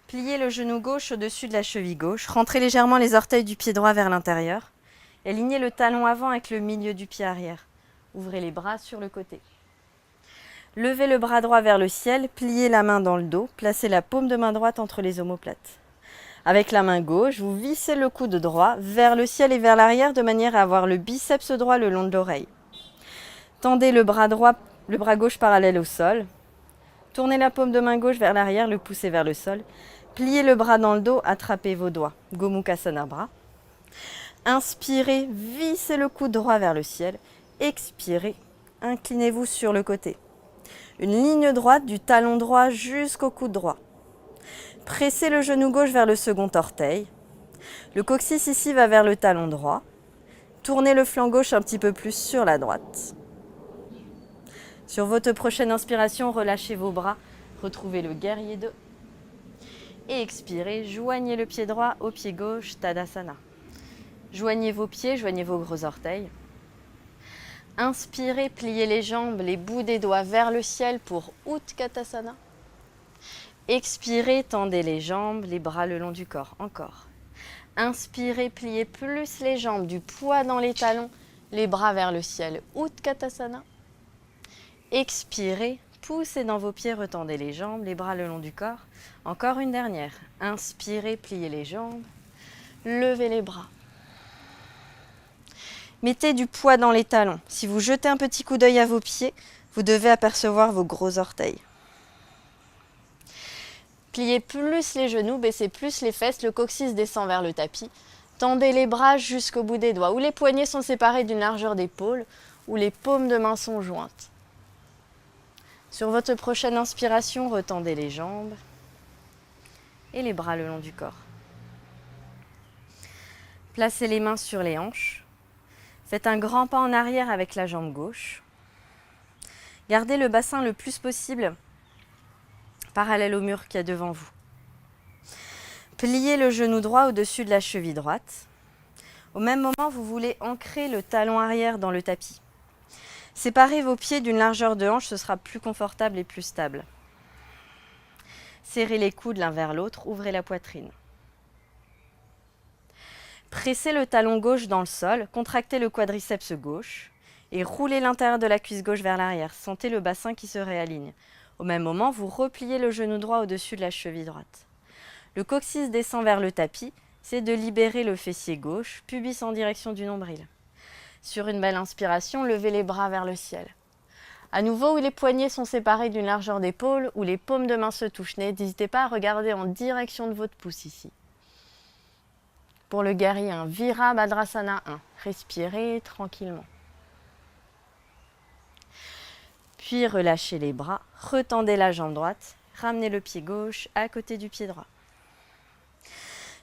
Pliez le genou gauche au-dessus de la cheville gauche. Rentrez légèrement les orteils du pied droit vers l'intérieur. Et alignez le talon avant avec le milieu du pied arrière. Ouvrez les bras sur le côté. Levez le bras droit vers le ciel, pliez la main dans le dos, placez la paume de main droite entre les omoplates. Avec la main gauche, vous vissez le coude droit vers le ciel et vers l'arrière de manière à avoir le biceps droit le long de l'oreille. Tendez le bras gauche parallèle au sol. Tournez la paume de main gauche vers l'arrière, le pouce vers le sol. Pliez le bras dans le dos, attrapez vos doigts. Gomukhasana bras. Inspirez, vissez le coude droit vers le ciel. Expirez, inclinez-vous sur le côté. Une ligne droite du talon droit jusqu'au coude droit. Pressez le genou gauche vers le second orteil. Le coccyx ici va vers le talon droit. Tournez le flanc gauche un petit peu plus sur la droite. Sur votre prochaine inspiration, relâchez vos bras. Retrouvez le guerrier 2. Et expirez, joignez le pied droit au pied gauche, Tadasana. Joignez vos pieds, joignez vos gros orteils. Inspirez, pliez les jambes, les bouts des doigts vers le ciel pour Utkatasana. Expirez, tendez les jambes, les bras le long du corps. Encore. Inspirez, pliez plus les jambes, du poids dans les talons, les bras vers le ciel. Utkatasana. Expirez, poussez dans vos pieds, retendez les jambes, les bras le long du corps. Encore une dernière. Inspirez, pliez les jambes, levez les bras. Mettez du poids dans les talons. Si vous jetez un petit coup d'œil à vos pieds, vous devez apercevoir vos gros orteils. Pliez plus les genoux, baissez plus les fesses, le coccyx descend vers le tapis. Tendez les bras jusqu'au bout des doigts, ou les poignets sont séparés d'une largeur d'épaule, ou les paumes de main sont jointes. Sur votre prochaine inspiration, retendez les jambes et les bras le long du corps. Placez les mains sur les hanches. Faites un grand pas en arrière avec la jambe gauche. Gardez le bassin le plus possible parallèle au mur qu'il y a devant vous. Pliez le genou droit au-dessus de la cheville droite. Au même moment, vous voulez ancrer le talon arrière dans le tapis. Séparez vos pieds d'une largeur de hanche, ce sera plus confortable et plus stable. Serrez les coudes l'un vers l'autre, ouvrez la poitrine. Pressez le talon gauche dans le sol, contractez le quadriceps gauche et roulez l'intérieur de la cuisse gauche vers l'arrière. Sentez le bassin qui se réaligne. Au même moment, vous repliez le genou droit au-dessus de la cheville droite. Le coccyx descend vers le tapis, c'est de libérer le fessier gauche, pubis en direction du nombril. Sur une belle inspiration, levez les bras vers le ciel. À nouveau, où les poignets sont séparés d'une largeur d'épaule, où les paumes de main se touchent, n'hésitez pas à regarder en direction de votre pouce ici. Pour le guerrier 1, Virabhadrasana 1. Respirez tranquillement. Puis relâchez les bras, retendez la jambe droite, ramenez le pied gauche à côté du pied droit.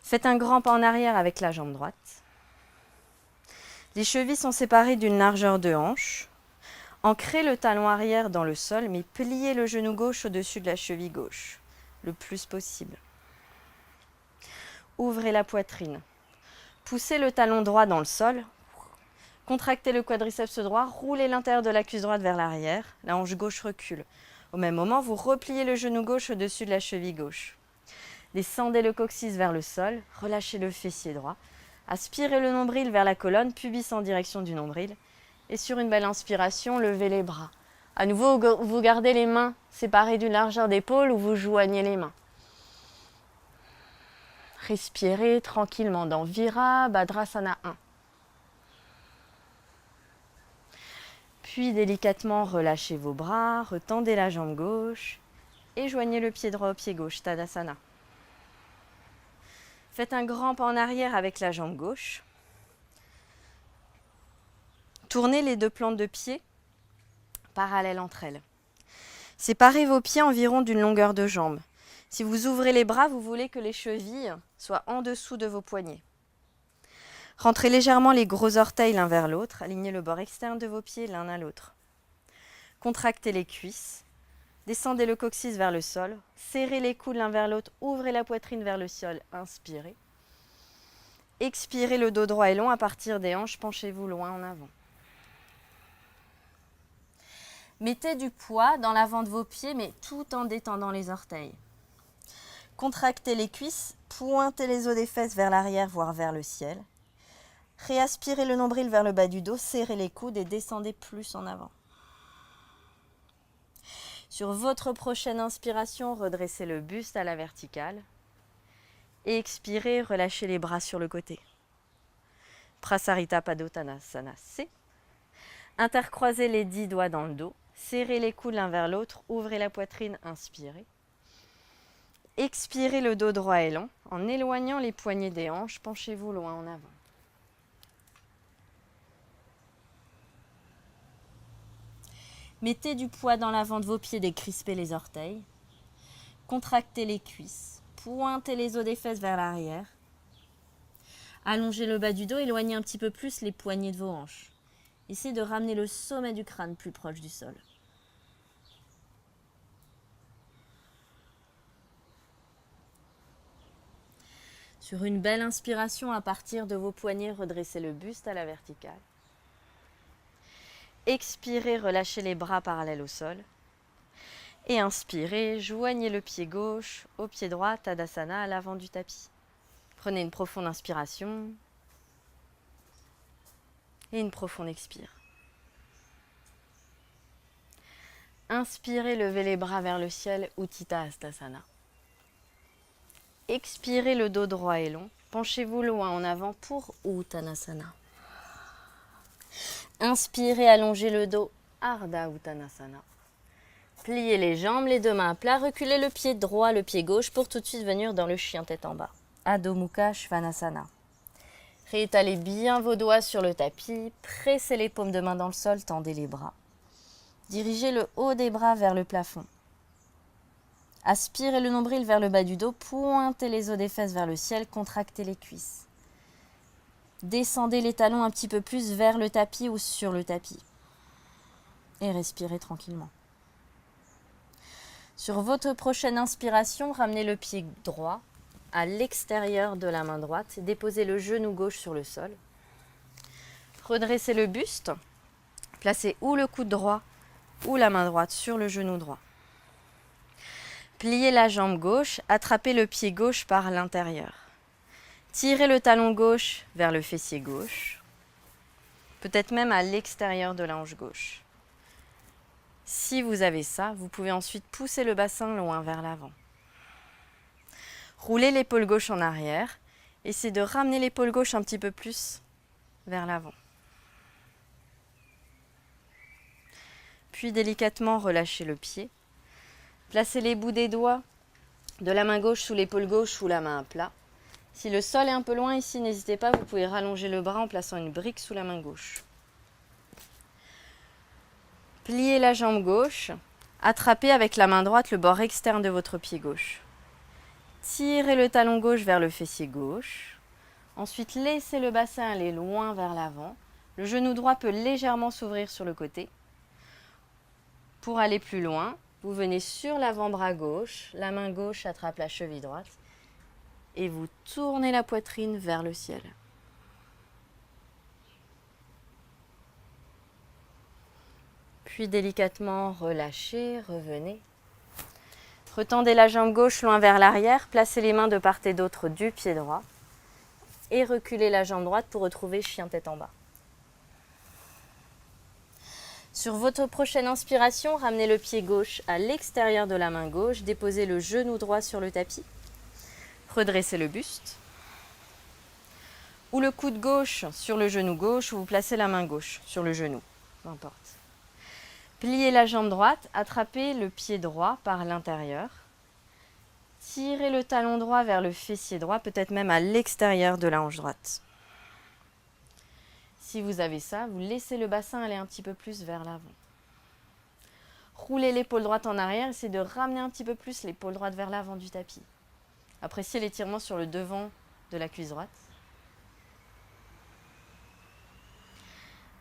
Faites un grand pas en arrière avec la jambe droite. Les chevilles sont séparées d'une largeur de hanche. Ancrez le talon arrière dans le sol, mais pliez le genou gauche au-dessus de la cheville gauche, le plus possible. Ouvrez la poitrine. Poussez le talon droit dans le sol. Contractez le quadriceps droit, roulez l'intérieur de la cuisse droite vers l'arrière. La hanche gauche recule. Au même moment, vous repliez le genou gauche au-dessus de la cheville gauche. Descendez le coccyx vers le sol, relâchez le fessier droit. Aspirez le nombril vers la colonne, pubis en direction du nombril. Et sur une belle inspiration, levez les bras. À nouveau, vous gardez les mains séparées d'une largeur d'épaule ou vous joignez les mains. Respirez tranquillement dans Virabhadrasana 1. Puis délicatement relâchez vos bras, retendez la jambe gauche et joignez le pied droit au pied gauche, Tadasana. Faites un grand pas en arrière avec la jambe gauche. Tournez les deux plantes de pied parallèles entre elles. Séparez vos pieds environ d'une longueur de jambe. Si vous ouvrez les bras, vous voulez que les chevilles soient en dessous de vos poignets. Rentrez légèrement les gros orteils l'un vers l'autre. Alignez le bord externe de vos pieds l'un à l'autre. Contractez les cuisses. Descendez le coccyx vers le sol. Serrez les coudes l'un vers l'autre. Ouvrez la poitrine vers le sol. Inspirez. Expirez, le dos droit et long. À partir des hanches, penchez-vous loin en avant. Mettez du poids dans l'avant de vos pieds, mais tout en détendant les orteils. Contractez les cuisses. Pointez les os des fesses vers l'arrière, voire vers le ciel. Réaspirez le nombril vers le bas du dos, serrez les coudes et descendez plus en avant. Sur votre prochaine inspiration, redressez le buste à la verticale. Et expirez, relâchez les bras sur le côté. Prasarita Padottanasana C. Intercroisez les 10 doigts dans le dos. Serrez les coudes l'un vers l'autre. Ouvrez la poitrine, inspirez. Expirez, le dos droit et long. En éloignant les poignets des hanches, penchez-vous loin en avant. Mettez du poids dans l'avant de vos pieds, décrispez les orteils. Contractez les cuisses. Pointez les os des fesses vers l'arrière. Allongez le bas du dos, éloignez un petit peu plus les poignets de vos hanches. Essayez de ramener le sommet du crâne plus proche du sol. Sur une belle inspiration, à partir de vos poignets, redressez le buste à la verticale. Expirez, relâchez les bras parallèles au sol. Et inspirez, joignez le pied gauche au pied droit, Tadasana, à l'avant du tapis. Prenez une profonde inspiration et une profonde expire. Inspirez, levez les bras vers le ciel, Utthita Hastasana. Expirez, le dos droit et long. Penchez-vous loin en avant pour Uttanasana. Inspirez, allongez le dos, Ardha Uttanasana. Pliez les jambes, les deux mains à plat, reculez le pied droit, le pied gauche pour tout de suite venir dans le chien tête en bas. Adho Mukha Svanasana. Réétalez bien vos doigts sur le tapis, pressez les paumes de main dans le sol, tendez les bras. Dirigez le haut des bras vers le plafond. Aspirez le nombril vers le bas du dos, pointez les os des fesses vers le ciel, contractez les cuisses. Descendez les talons un petit peu plus vers le tapis ou sur le tapis. Et respirez tranquillement. Sur votre prochaine inspiration, ramenez le pied droit à l'extérieur de la main droite. Déposez le genou gauche sur le sol. Redressez le buste. Placez ou le coude droit ou la main droite sur le genou droit. Pliez la jambe gauche, attrapez le pied gauche par l'intérieur. Tirez le talon gauche vers le fessier gauche, peut-être même à l'extérieur de la hanche gauche. Si vous avez ça, vous pouvez ensuite pousser le bassin loin vers l'avant. Roulez l'épaule gauche en arrière. Essayez de ramener l'épaule gauche un petit peu plus vers l'avant. Puis délicatement relâchez le pied. Placez les bouts des doigts de la main gauche sous l'épaule gauche ou la main à plat. Si le sol est un peu loin ici, n'hésitez pas, vous pouvez rallonger le bras en plaçant une brique sous la main gauche. Pliez la jambe gauche, attrapez avec la main droite le bord externe de votre pied gauche. Tirez le talon gauche vers le fessier gauche. Ensuite, laissez le bassin aller loin vers l'avant. Le genou droit peut légèrement s'ouvrir sur le côté. Pour aller plus loin, vous venez sur l'avant-bras gauche, la main gauche attrape la cheville droite et vous tournez la poitrine vers le ciel. Puis délicatement relâchez, revenez. Retendez la jambe gauche loin vers l'arrière, placez les mains de part et d'autre du pied droit et reculez la jambe droite pour retrouver chien tête en bas. Sur votre prochaine inspiration, ramenez le pied gauche à l'extérieur de la main gauche, déposez le genou droit sur le tapis, redressez le buste, ou le coude gauche sur le genou gauche, ou vous placez la main gauche sur le genou, peu importe. Pliez la jambe droite, attrapez le pied droit par l'intérieur, tirez le talon droit vers le fessier droit, peut-être même à l'extérieur de la hanche droite. Si vous avez ça, vous laissez le bassin aller un petit peu plus vers l'avant. Roulez l'épaule droite en arrière, essayez de ramener un petit peu plus l'épaule droite vers l'avant du tapis. Appréciez l'étirement sur le devant de la cuisse droite.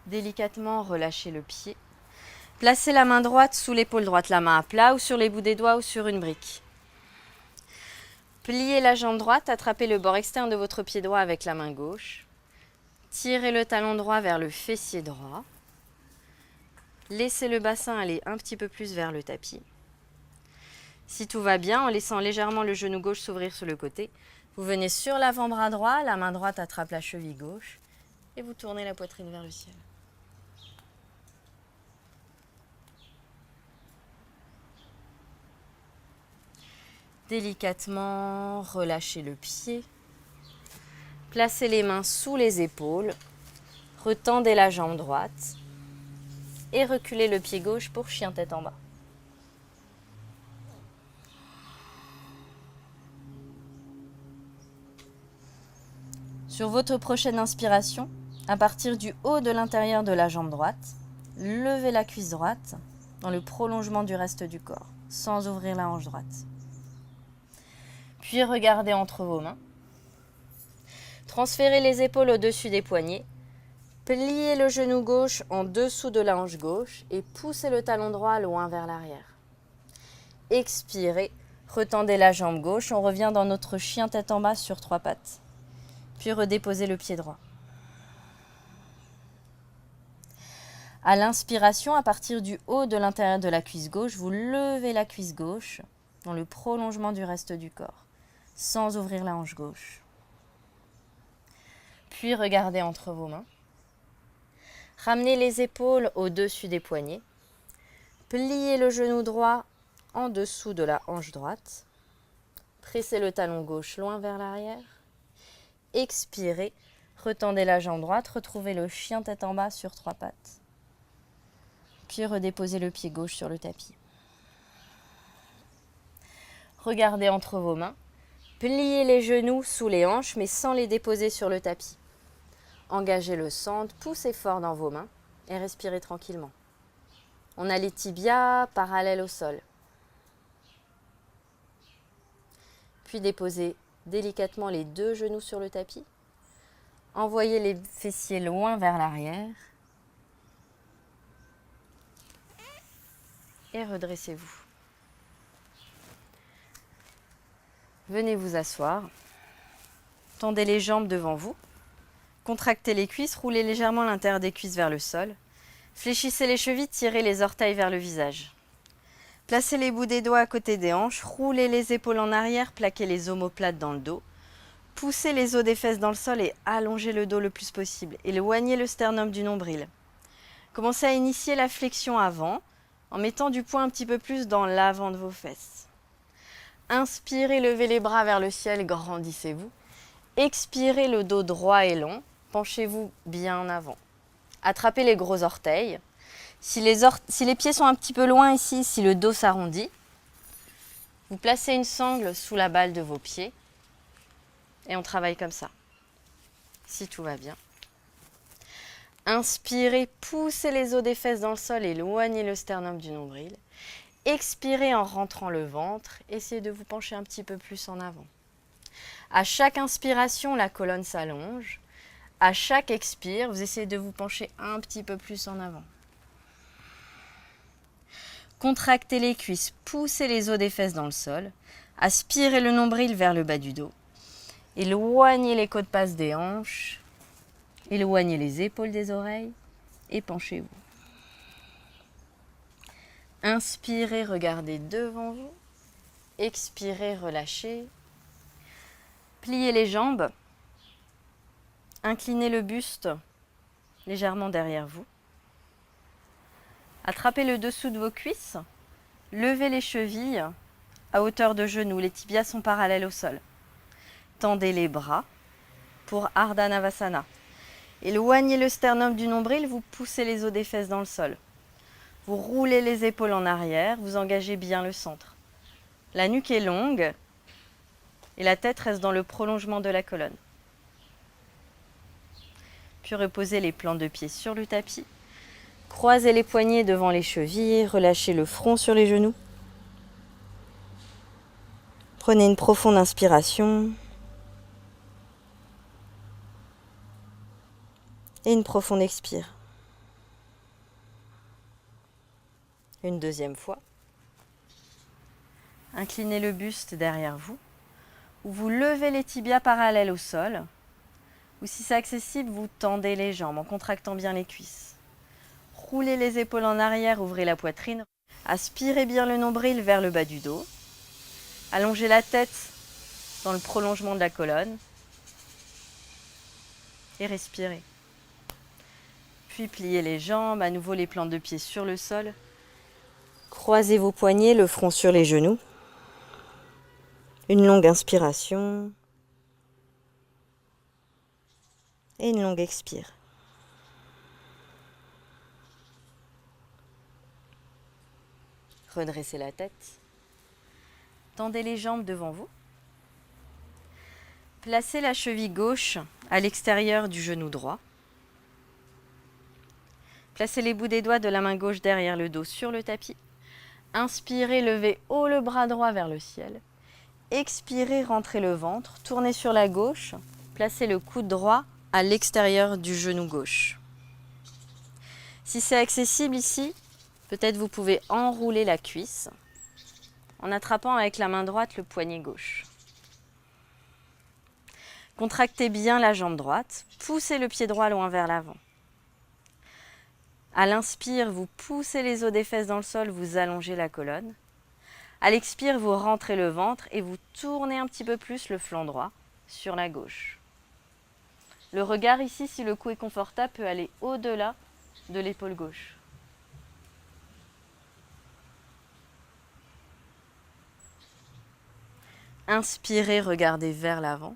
Délicatement, relâchez le pied. Placez la main droite sous l'épaule droite, la main à plat ou sur les bouts des doigts ou sur une brique. Pliez la jambe droite, attrapez le bord externe de votre pied droit avec la main gauche. Tirez le talon droit vers le fessier droit. Laissez le bassin aller un petit peu plus vers le tapis. Si tout va bien, en laissant légèrement le genou gauche s'ouvrir sur le côté, vous venez sur l'avant-bras droit, la main droite attrape la cheville gauche et vous tournez la poitrine vers le ciel. Délicatement, relâchez le pied. Placez les mains sous les épaules. Retendez la jambe droite. Et reculez le pied gauche pour chien tête en bas. Sur votre prochaine inspiration, à partir du haut de l'intérieur de la jambe droite, levez la cuisse droite dans le prolongement du reste du corps, sans ouvrir la hanche droite. Puis regardez entre vos mains. Transférez les épaules au-dessus des poignets. Pliez le genou gauche en dessous de la hanche gauche et poussez le talon droit loin vers l'arrière. Expirez, retendez la jambe gauche, on revient dans notre chien tête en bas sur 3 pattes. Puis redéposez le pied droit. À l'inspiration, à partir du haut de l'intérieur de la cuisse gauche, vous levez la cuisse gauche dans le prolongement du reste du corps, sans ouvrir la hanche gauche. Puis regardez entre vos mains. Ramenez les épaules au-dessus des poignets. Pliez le genou droit en dessous de la hanche droite. Pressez le talon gauche loin vers l'arrière. Expirez, retendez la jambe droite, retrouvez le chien tête en bas sur 3 pattes. Puis redéposez le pied gauche sur le tapis. Regardez entre vos mains. Pliez les genoux sous les hanches mais sans les déposer sur le tapis. Engagez le centre, poussez fort dans vos mains et respirez tranquillement. On a les tibias parallèles au sol. Puis déposez délicatement les 2 genoux sur le tapis. Envoyez les fessiers loin vers l'arrière. Et redressez-vous. Venez vous asseoir. Tendez les jambes devant vous. Contractez les cuisses, roulez légèrement l'intérieur des cuisses vers le sol. Fléchissez les chevilles, tirez les orteils vers le visage. Placez les bouts des doigts à côté des hanches, roulez les épaules en arrière, plaquez les omoplates dans le dos. Poussez les os des fesses dans le sol et allongez le dos le plus possible. Éloignez le sternum du nombril. Commencez à initier la flexion avant, en mettant du poids un petit peu plus dans l'avant de vos fesses. Inspirez, levez les bras vers le ciel, grandissez-vous. Expirez, le dos droit et long. Penchez-vous bien en avant. Attrapez les gros orteils. Si les pieds sont un petit peu loin ici, si le dos s'arrondit, vous placez une sangle sous la balle de vos pieds et on travaille comme ça, si tout va bien. Inspirez, poussez les os des fesses dans le sol, éloignez le sternum du nombril. Expirez en rentrant le ventre, essayez de vous pencher un petit peu plus en avant. À chaque inspiration, la colonne s'allonge. À chaque expire, vous essayez de vous pencher un petit peu plus en avant. Contractez les cuisses, poussez les os des fesses dans le sol. Aspirez le nombril vers le bas du dos. Éloignez les côtes passes des hanches. Éloignez les épaules des oreilles et penchez-vous. Inspirez, regardez devant vous. Expirez, relâchez. Pliez les jambes. Inclinez le buste légèrement derrière vous. Attrapez le dessous de vos cuisses. Levez les chevilles à hauteur de genoux. Les tibias sont parallèles au sol. Tendez les bras pour Ardha Navasana. Éloignez le sternum du nombril, vous poussez les os des fesses dans le sol. Vous roulez les épaules en arrière, vous engagez bien le centre. La nuque est longue et la tête reste dans le prolongement de la colonne. Puis reposez les plants de pied sur le tapis. Croisez les poignets devant les chevilles, relâchez le front sur les genoux. Prenez une profonde inspiration et une profonde expire. Une deuxième fois. Inclinez le buste derrière vous, ou vous levez les tibias parallèles au sol, ou si c'est accessible, vous tendez les jambes en contractant bien les cuisses. Roulez les épaules en arrière, ouvrez la poitrine. Aspirez bien le nombril vers le bas du dos. Allongez la tête dans le prolongement de la colonne. Et respirez. Puis pliez les jambes, à nouveau les plantes de pied sur le sol. Croisez vos poignets, le front sur les genoux. Une longue inspiration et une longue expire. Redressez la tête. Tendez les jambes devant vous. Placez la cheville gauche à l'extérieur du genou droit. Placez les bouts des doigts de la main gauche derrière le dos sur le tapis. Inspirez, levez haut le bras droit vers le ciel. Expirez, rentrez le ventre. Tournez sur la gauche. Placez le coude droit à l'extérieur du genou gauche. Si c'est accessible ici, peut-être vous pouvez enrouler la cuisse en attrapant avec la main droite le poignet gauche. Contractez bien la jambe droite, poussez le pied droit loin vers l'avant. À l'inspire, vous poussez les os des fesses dans le sol, vous allongez la colonne. À l'expire, vous rentrez le ventre et vous tournez un petit peu plus le flanc droit sur la gauche. Le regard ici, si le cou est confortable, peut aller au-delà de l'épaule gauche. Inspirez, regardez vers l'avant.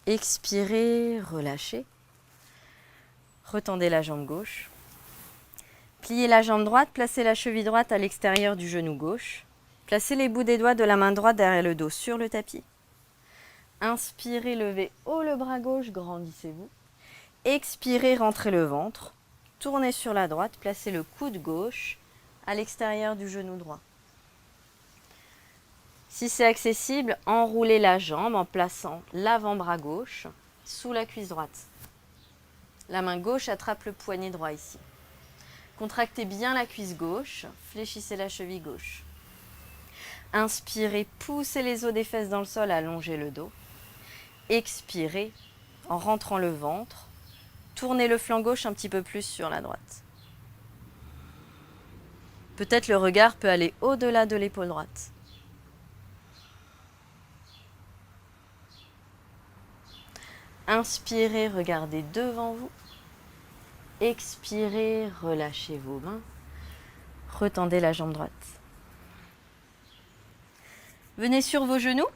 Expirez, relâchez. Retendez la jambe gauche. Pliez la jambe droite, placez la cheville droite à l'extérieur du genou gauche. Placez les bouts des doigts de la main droite derrière le dos sur le tapis. Inspirez, levez haut le bras gauche, grandissez-vous. Expirez, rentrez le ventre. Tournez sur la droite, placez le coude gauche à l'extérieur du genou droit. Si c'est accessible, enroulez la jambe en plaçant l'avant-bras gauche sous la cuisse droite. La main gauche attrape le poignet droit ici. Contractez bien la cuisse gauche, fléchissez la cheville gauche. Inspirez, poussez les os des fesses dans le sol, allongez le dos. Expirez en rentrant le ventre. Tournez le flanc gauche un petit peu plus sur la droite. Peut-être le regard peut aller au-delà de l'épaule droite. Inspirez, regardez devant vous. Expirez, relâchez vos mains. Retendez la jambe droite. Venez sur vos genoux.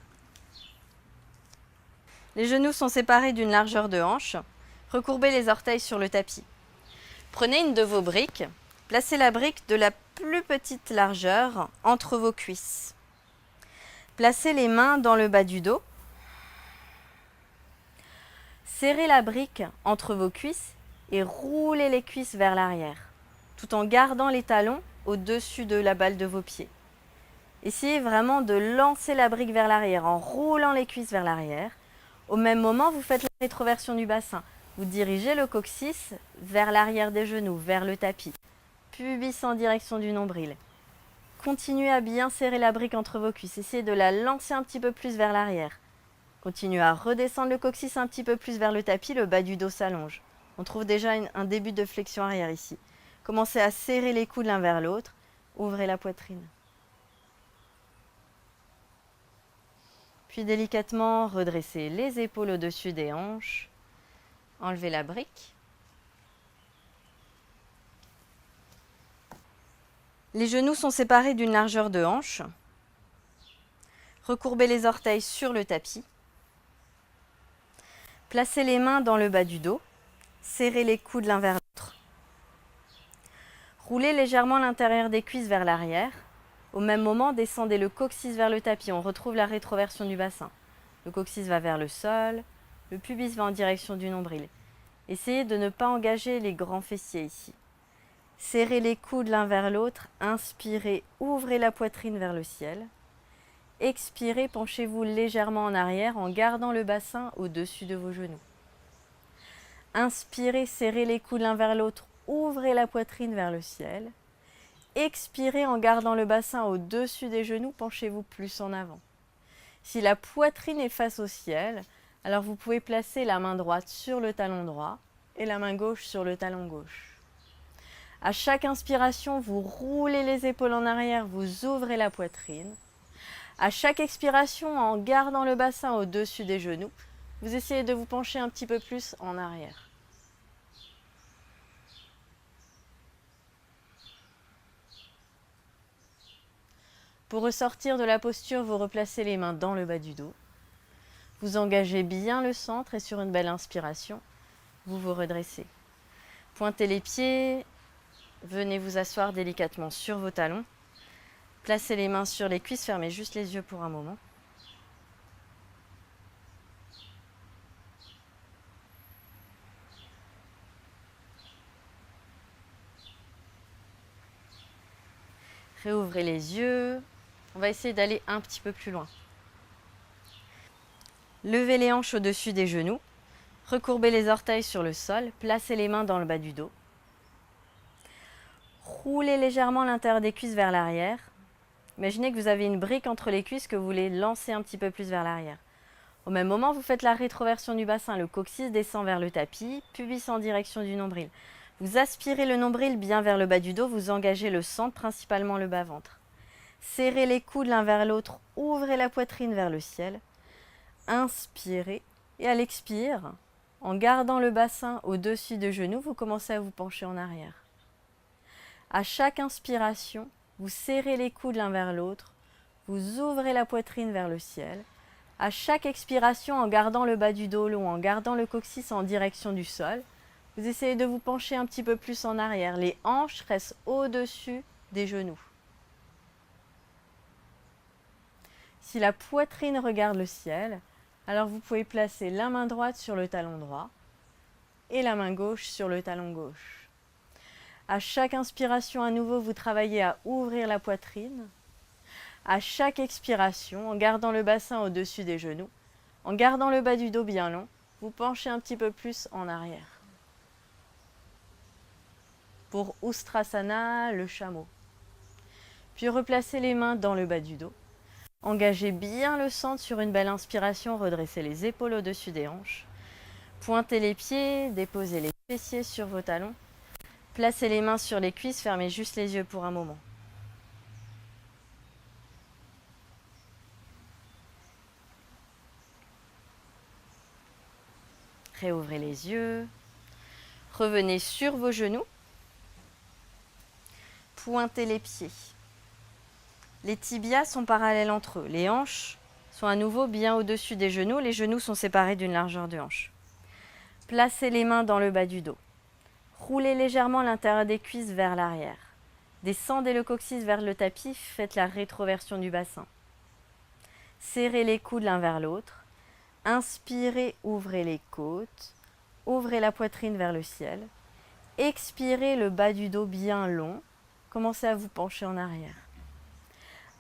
Les genoux sont séparés d'une largeur de hanche. Recourbez les orteils sur le tapis. Prenez une de vos briques. Placez la brique de la plus petite largeur entre vos cuisses. Placez les mains dans le bas du dos. Serrez la brique entre vos cuisses et roulez les cuisses vers l'arrière, tout en gardant les talons au-dessus de la balle de vos pieds. Essayez vraiment de lancer la brique vers l'arrière en roulant les cuisses vers l'arrière. Au même moment, vous faites la rétroversion du bassin. Vous dirigez le coccyx vers l'arrière des genoux, vers le tapis. Pubis en direction du nombril. Continuez à bien serrer la brique entre vos cuisses. Essayez de la lancer un petit peu plus vers l'arrière. Continuez à redescendre le coccyx un petit peu plus vers le tapis, le bas du dos s'allonge. On trouve déjà un début de flexion arrière ici. Commencez à serrer les coudes l'un vers l'autre. Ouvrez la poitrine. Puis délicatement, redressez les épaules au-dessus des hanches. Enlevez la brique. Les genoux sont séparés d'une largeur de hanche. Recourbez les orteils sur le tapis. Placez les mains dans le bas du dos. Serrez les coudes l'un vers l'autre. Roulez légèrement l'intérieur des cuisses vers l'arrière. Au même moment, descendez le coccyx vers le tapis. On retrouve la rétroversion du bassin. Le coccyx va vers le sol. Le pubis va en direction du nombril. Essayez de ne pas engager les grands fessiers ici. Serrez les coudes l'un vers l'autre. Inspirez, ouvrez la poitrine vers le ciel. Expirez, penchez-vous légèrement en arrière en gardant le bassin au-dessus de vos genoux. Inspirez, serrez les coudes l'un vers l'autre. Ouvrez la poitrine vers le ciel. Expirez en gardant le bassin au-dessus des genoux, penchez-vous plus en avant. Si la poitrine est face au ciel, alors vous pouvez placer la main droite sur le talon droit et la main gauche sur le talon gauche. À chaque inspiration, vous roulez les épaules en arrière, vous ouvrez la poitrine. À chaque expiration, en gardant le bassin au-dessus des genoux, vous essayez de vous pencher un petit peu plus en arrière. Pour ressortir de la posture, vous replacez les mains dans le bas du dos. Vous engagez bien le centre et sur une belle inspiration, vous vous redressez. Pointez les pieds, venez vous asseoir délicatement sur vos talons. Placez les mains sur les cuisses, fermez juste les yeux pour un moment. Réouvrez les yeux. On va essayer d'aller un petit peu plus loin. Levez les hanches au-dessus des genoux. Recourbez les orteils sur le sol. Placez les mains dans le bas du dos. Roulez légèrement l'intérieur des cuisses vers l'arrière. Imaginez que vous avez une brique entre les cuisses que vous voulez lancer un petit peu plus vers l'arrière. Au même moment, vous faites la rétroversion du bassin. Le coccyx descend vers le tapis, pubis en direction du nombril. Vous aspirez le nombril bien vers le bas du dos. Vous engagez le centre, principalement le bas-ventre. Serrez les coudes l'un vers l'autre. Ouvrez la poitrine vers le ciel. Inspirez. Et à l'expire, en gardant le bassin au-dessus des genoux, vous commencez à vous pencher en arrière. À chaque inspiration, vous serrez les coudes l'un vers l'autre. Vous ouvrez la poitrine vers le ciel. À chaque expiration, en gardant le bas du dos long, en gardant le coccyx en direction du sol, vous essayez de vous pencher un petit peu plus en arrière. Les hanches restent au-dessus des genoux. Si la poitrine regarde le ciel, alors vous pouvez placer la main droite sur le talon droit et la main gauche sur le talon gauche. À chaque inspiration à nouveau, vous travaillez à ouvrir la poitrine. À chaque expiration, en gardant le bassin au-dessus des genoux, en gardant le bas du dos bien long, vous penchez un petit peu plus en arrière. Pour Ustrasana, le chameau. Puis replacez les mains dans le bas du dos. Engagez bien le centre sur une belle inspiration, redressez les épaules au-dessus des hanches. Pointez les pieds, déposez les fessiers sur vos talons. Placez les mains sur les cuisses, fermez juste les yeux pour un moment. Réouvrez les yeux. Revenez sur vos genoux. Pointez les pieds. Les tibias sont parallèles entre eux. Les hanches sont à nouveau bien au-dessus des genoux. Les genoux sont séparés d'une largeur de hanche. Placez les mains dans le bas du dos. Roulez légèrement l'intérieur des cuisses vers l'arrière. Descendez le coccyx vers le tapis. Faites la rétroversion du bassin. Serrez les coudes l'un vers l'autre. Inspirez, ouvrez les côtes. Ouvrez la poitrine vers le ciel. Expirez, le bas du dos bien long. Commencez à vous pencher en arrière.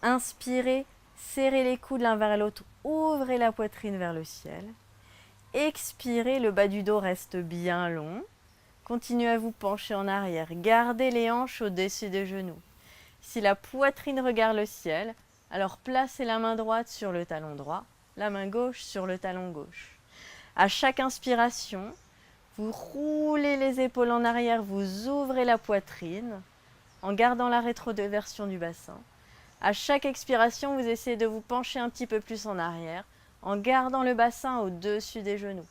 Inspirez, serrez les coudes l'un vers l'autre, ouvrez la poitrine vers le ciel. Expirez, le bas du dos reste bien long. Continuez à vous pencher en arrière. Gardez les hanches au-dessus des genoux. Si la poitrine regarde le ciel, alors placez la main droite sur le talon droit, la main gauche sur le talon gauche. À chaque inspiration, vous roulez les épaules en arrière, vous ouvrez la poitrine en gardant la rétroversion du bassin. À chaque expiration, vous essayez de vous pencher un petit peu plus en arrière en gardant le bassin au-dessus des genoux.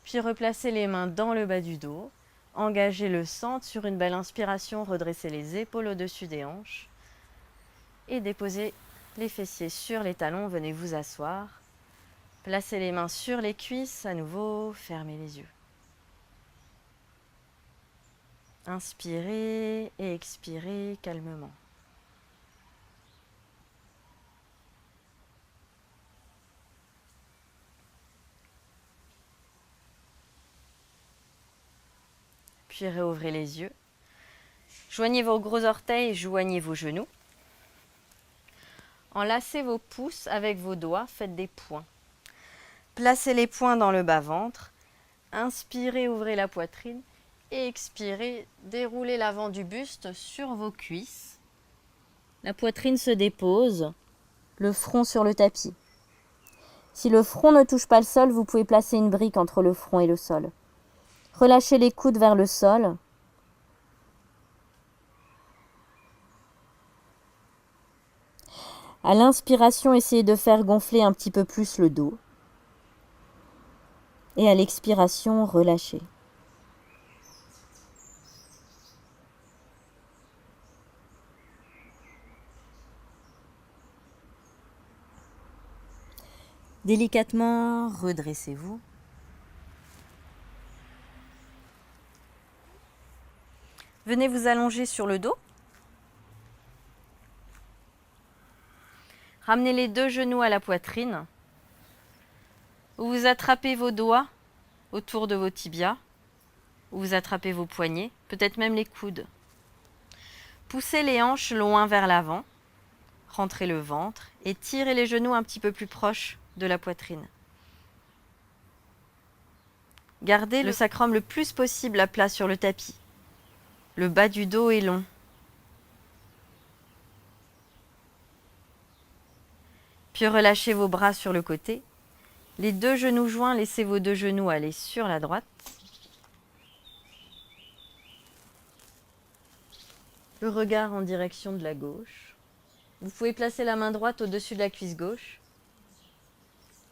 Puis replacez les mains dans le bas du dos. Engagez le centre sur une belle inspiration. Redressez les épaules au-dessus des hanches. Et déposez les fessiers sur les talons. Venez vous asseoir. Placez les mains sur les cuisses. À nouveau, fermez les yeux. Inspirez et expirez calmement. Puis réouvrez les yeux. Joignez vos gros orteils, joignez vos genoux. Enlacez vos pouces avec vos doigts, faites des points. Placez les poings dans le bas-ventre. Inspirez, ouvrez la poitrine. Et expirez, déroulez l'avant du buste sur vos cuisses. La poitrine se dépose, le front sur le tapis. Si le front ne touche pas le sol, vous pouvez placer une brique entre le front et le sol. Relâchez les coudes vers le sol. À l'inspiration, essayez de faire gonfler un petit peu plus le dos. Et à l'expiration, relâchez. Délicatement, redressez-vous. Venez vous allonger sur le dos. Ramenez les 2 genoux à la poitrine. Vous attrapez vos doigts autour de vos tibias. Vous attrapez vos poignets, peut-être même les coudes. Poussez les hanches loin vers l'avant. Rentrez le ventre et tirez les genoux un petit peu plus proches de la poitrine. Gardez le sacrum le plus possible à plat sur le tapis. Le bas du dos est long. Puis relâchez vos bras sur le côté. Les 2 genoux joints, laissez vos 2 genoux aller sur la droite. Le regard en direction de la gauche. Vous pouvez placer la main droite au-dessus de la cuisse gauche.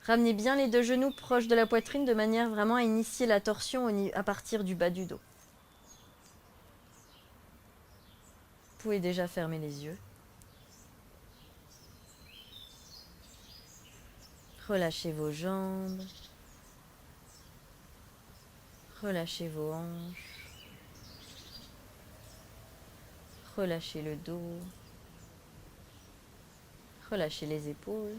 Ramenez bien les 2 genoux proches de la poitrine de manière vraiment à initier la torsion à partir du bas du dos. Vous pouvez déjà fermer les yeux. Relâchez vos jambes. Relâchez vos hanches. Relâchez le dos. Relâchez les épaules.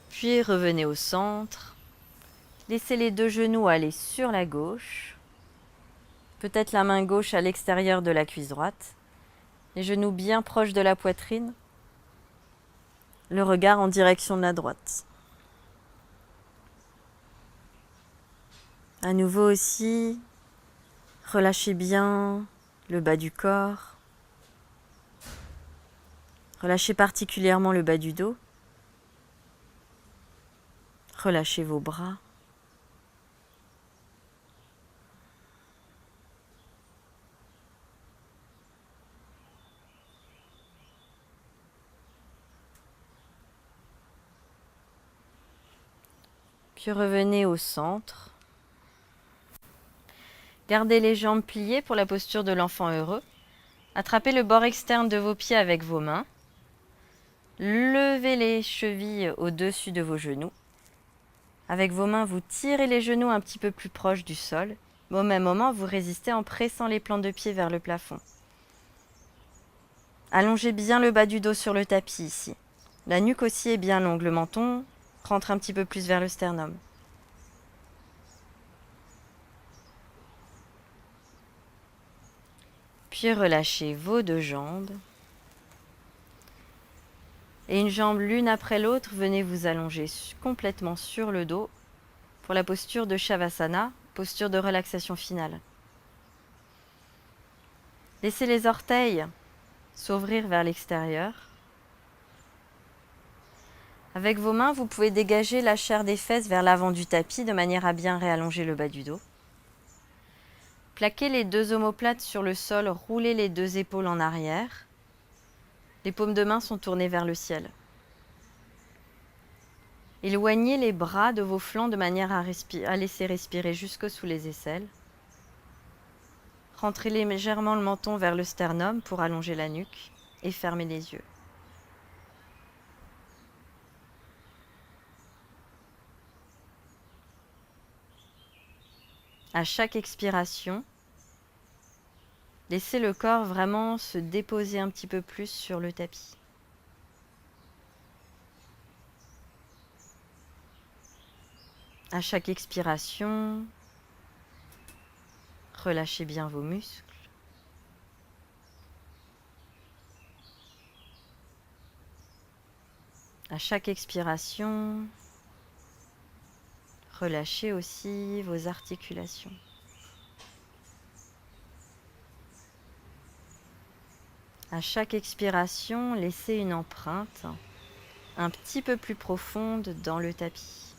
Puis revenez au centre. Laissez les 2 genoux aller sur la gauche. Peut-être la main gauche à l'extérieur de la cuisse droite. Les genoux bien proches de la poitrine. Le regard en direction de la droite. À nouveau aussi, relâchez bien le bas du corps. Relâchez particulièrement le bas du dos. Relâchez vos bras. Puis revenez au centre. Gardez les jambes pliées pour la posture de l'enfant heureux. Attrapez le bord externe de vos pieds avec vos mains. Levez les chevilles au-dessus de vos genoux. Avec vos mains, vous tirez les genoux un petit peu plus proches du sol. Mais au même moment, vous résistez en pressant les plants de pied vers le plafond. Allongez bien le bas du dos sur le tapis ici. La nuque aussi est bien longue. Le menton rentre un petit peu plus vers le sternum. Puis relâchez vos 2 jambes. Et une jambe l'une après l'autre, venez vous allonger complètement sur le dos pour la posture de Shavasana, posture de relaxation finale. Laissez les orteils s'ouvrir vers l'extérieur. Avec vos mains, vous pouvez dégager la chair des fesses vers l'avant du tapis de manière à bien réallonger le bas du dos. Plaquez les 2 omoplates sur le sol, roulez les 2 épaules en arrière. Les paumes de main sont tournées vers le ciel. Éloignez les bras de vos flancs de manière à laisser respirer jusque sous les aisselles. Rentrez légèrement le menton vers le sternum pour allonger la nuque et fermez les yeux. À chaque expiration, laissez le corps vraiment se déposer un petit peu plus sur le tapis. À chaque expiration, relâchez bien vos muscles. À chaque expiration, relâchez aussi vos articulations. À chaque expiration, laissez une empreinte un petit peu plus profonde dans le tapis.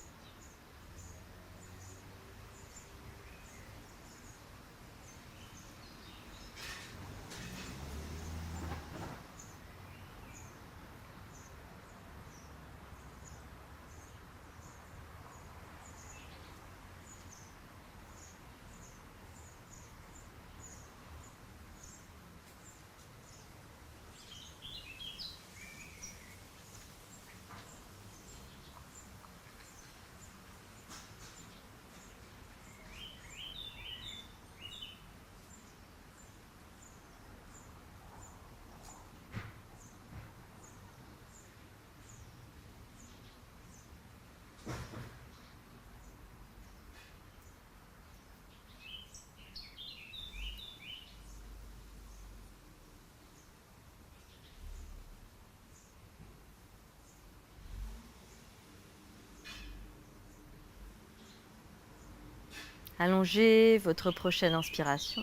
Allongez votre prochaine inspiration.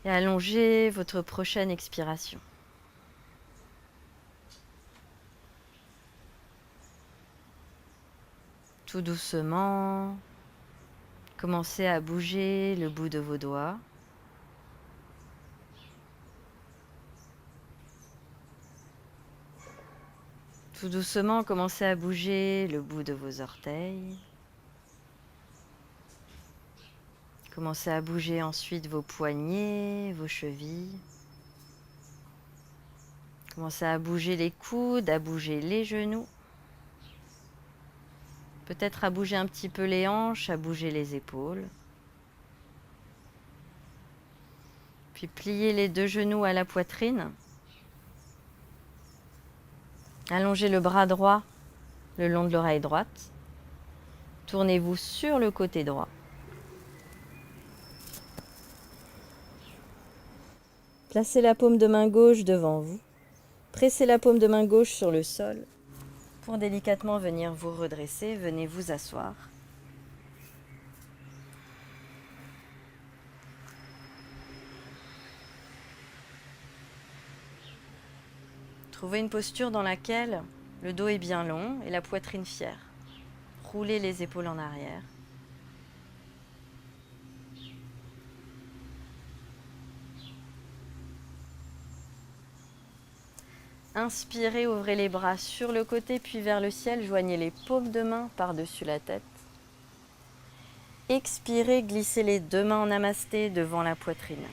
Et allongez votre prochaine expiration. Tout doucement, commencez à bouger le bout de vos doigts. Tout doucement, commencez à bouger le bout de vos orteils. Commencez à bouger ensuite vos poignets, vos chevilles. Commencez à bouger les coudes, à bouger les genoux. Peut-être à bouger un petit peu les hanches, à bouger les épaules. Puis pliez les deux genoux à la poitrine. Allongez le bras droit le long de l'oreille droite. Tournez-vous sur le côté droit. Placez la paume de main gauche devant vous. Pressez la paume de main gauche sur le sol. Pour délicatement venir vous redresser, venez vous asseoir. Trouvez une posture dans laquelle le dos est bien long et la poitrine fière. Roulez les épaules en arrière. Inspirez, ouvrez les bras sur le côté puis vers le ciel. Joignez les paumes de main par-dessus la tête. Expirez, glissez les deux mains en namasté devant la poitrine.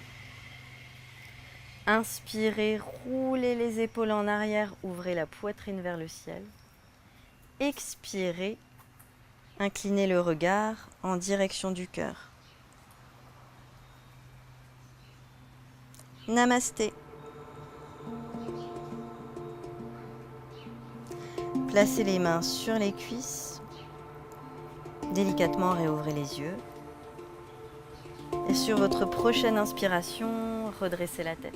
Inspirez, roulez les épaules en arrière, ouvrez la poitrine vers le ciel. Expirez, inclinez le regard en direction du cœur. Namasté. Placez les mains sur les cuisses. Délicatement réouvrez les yeux. Et sur votre prochaine inspiration, redressez la tête.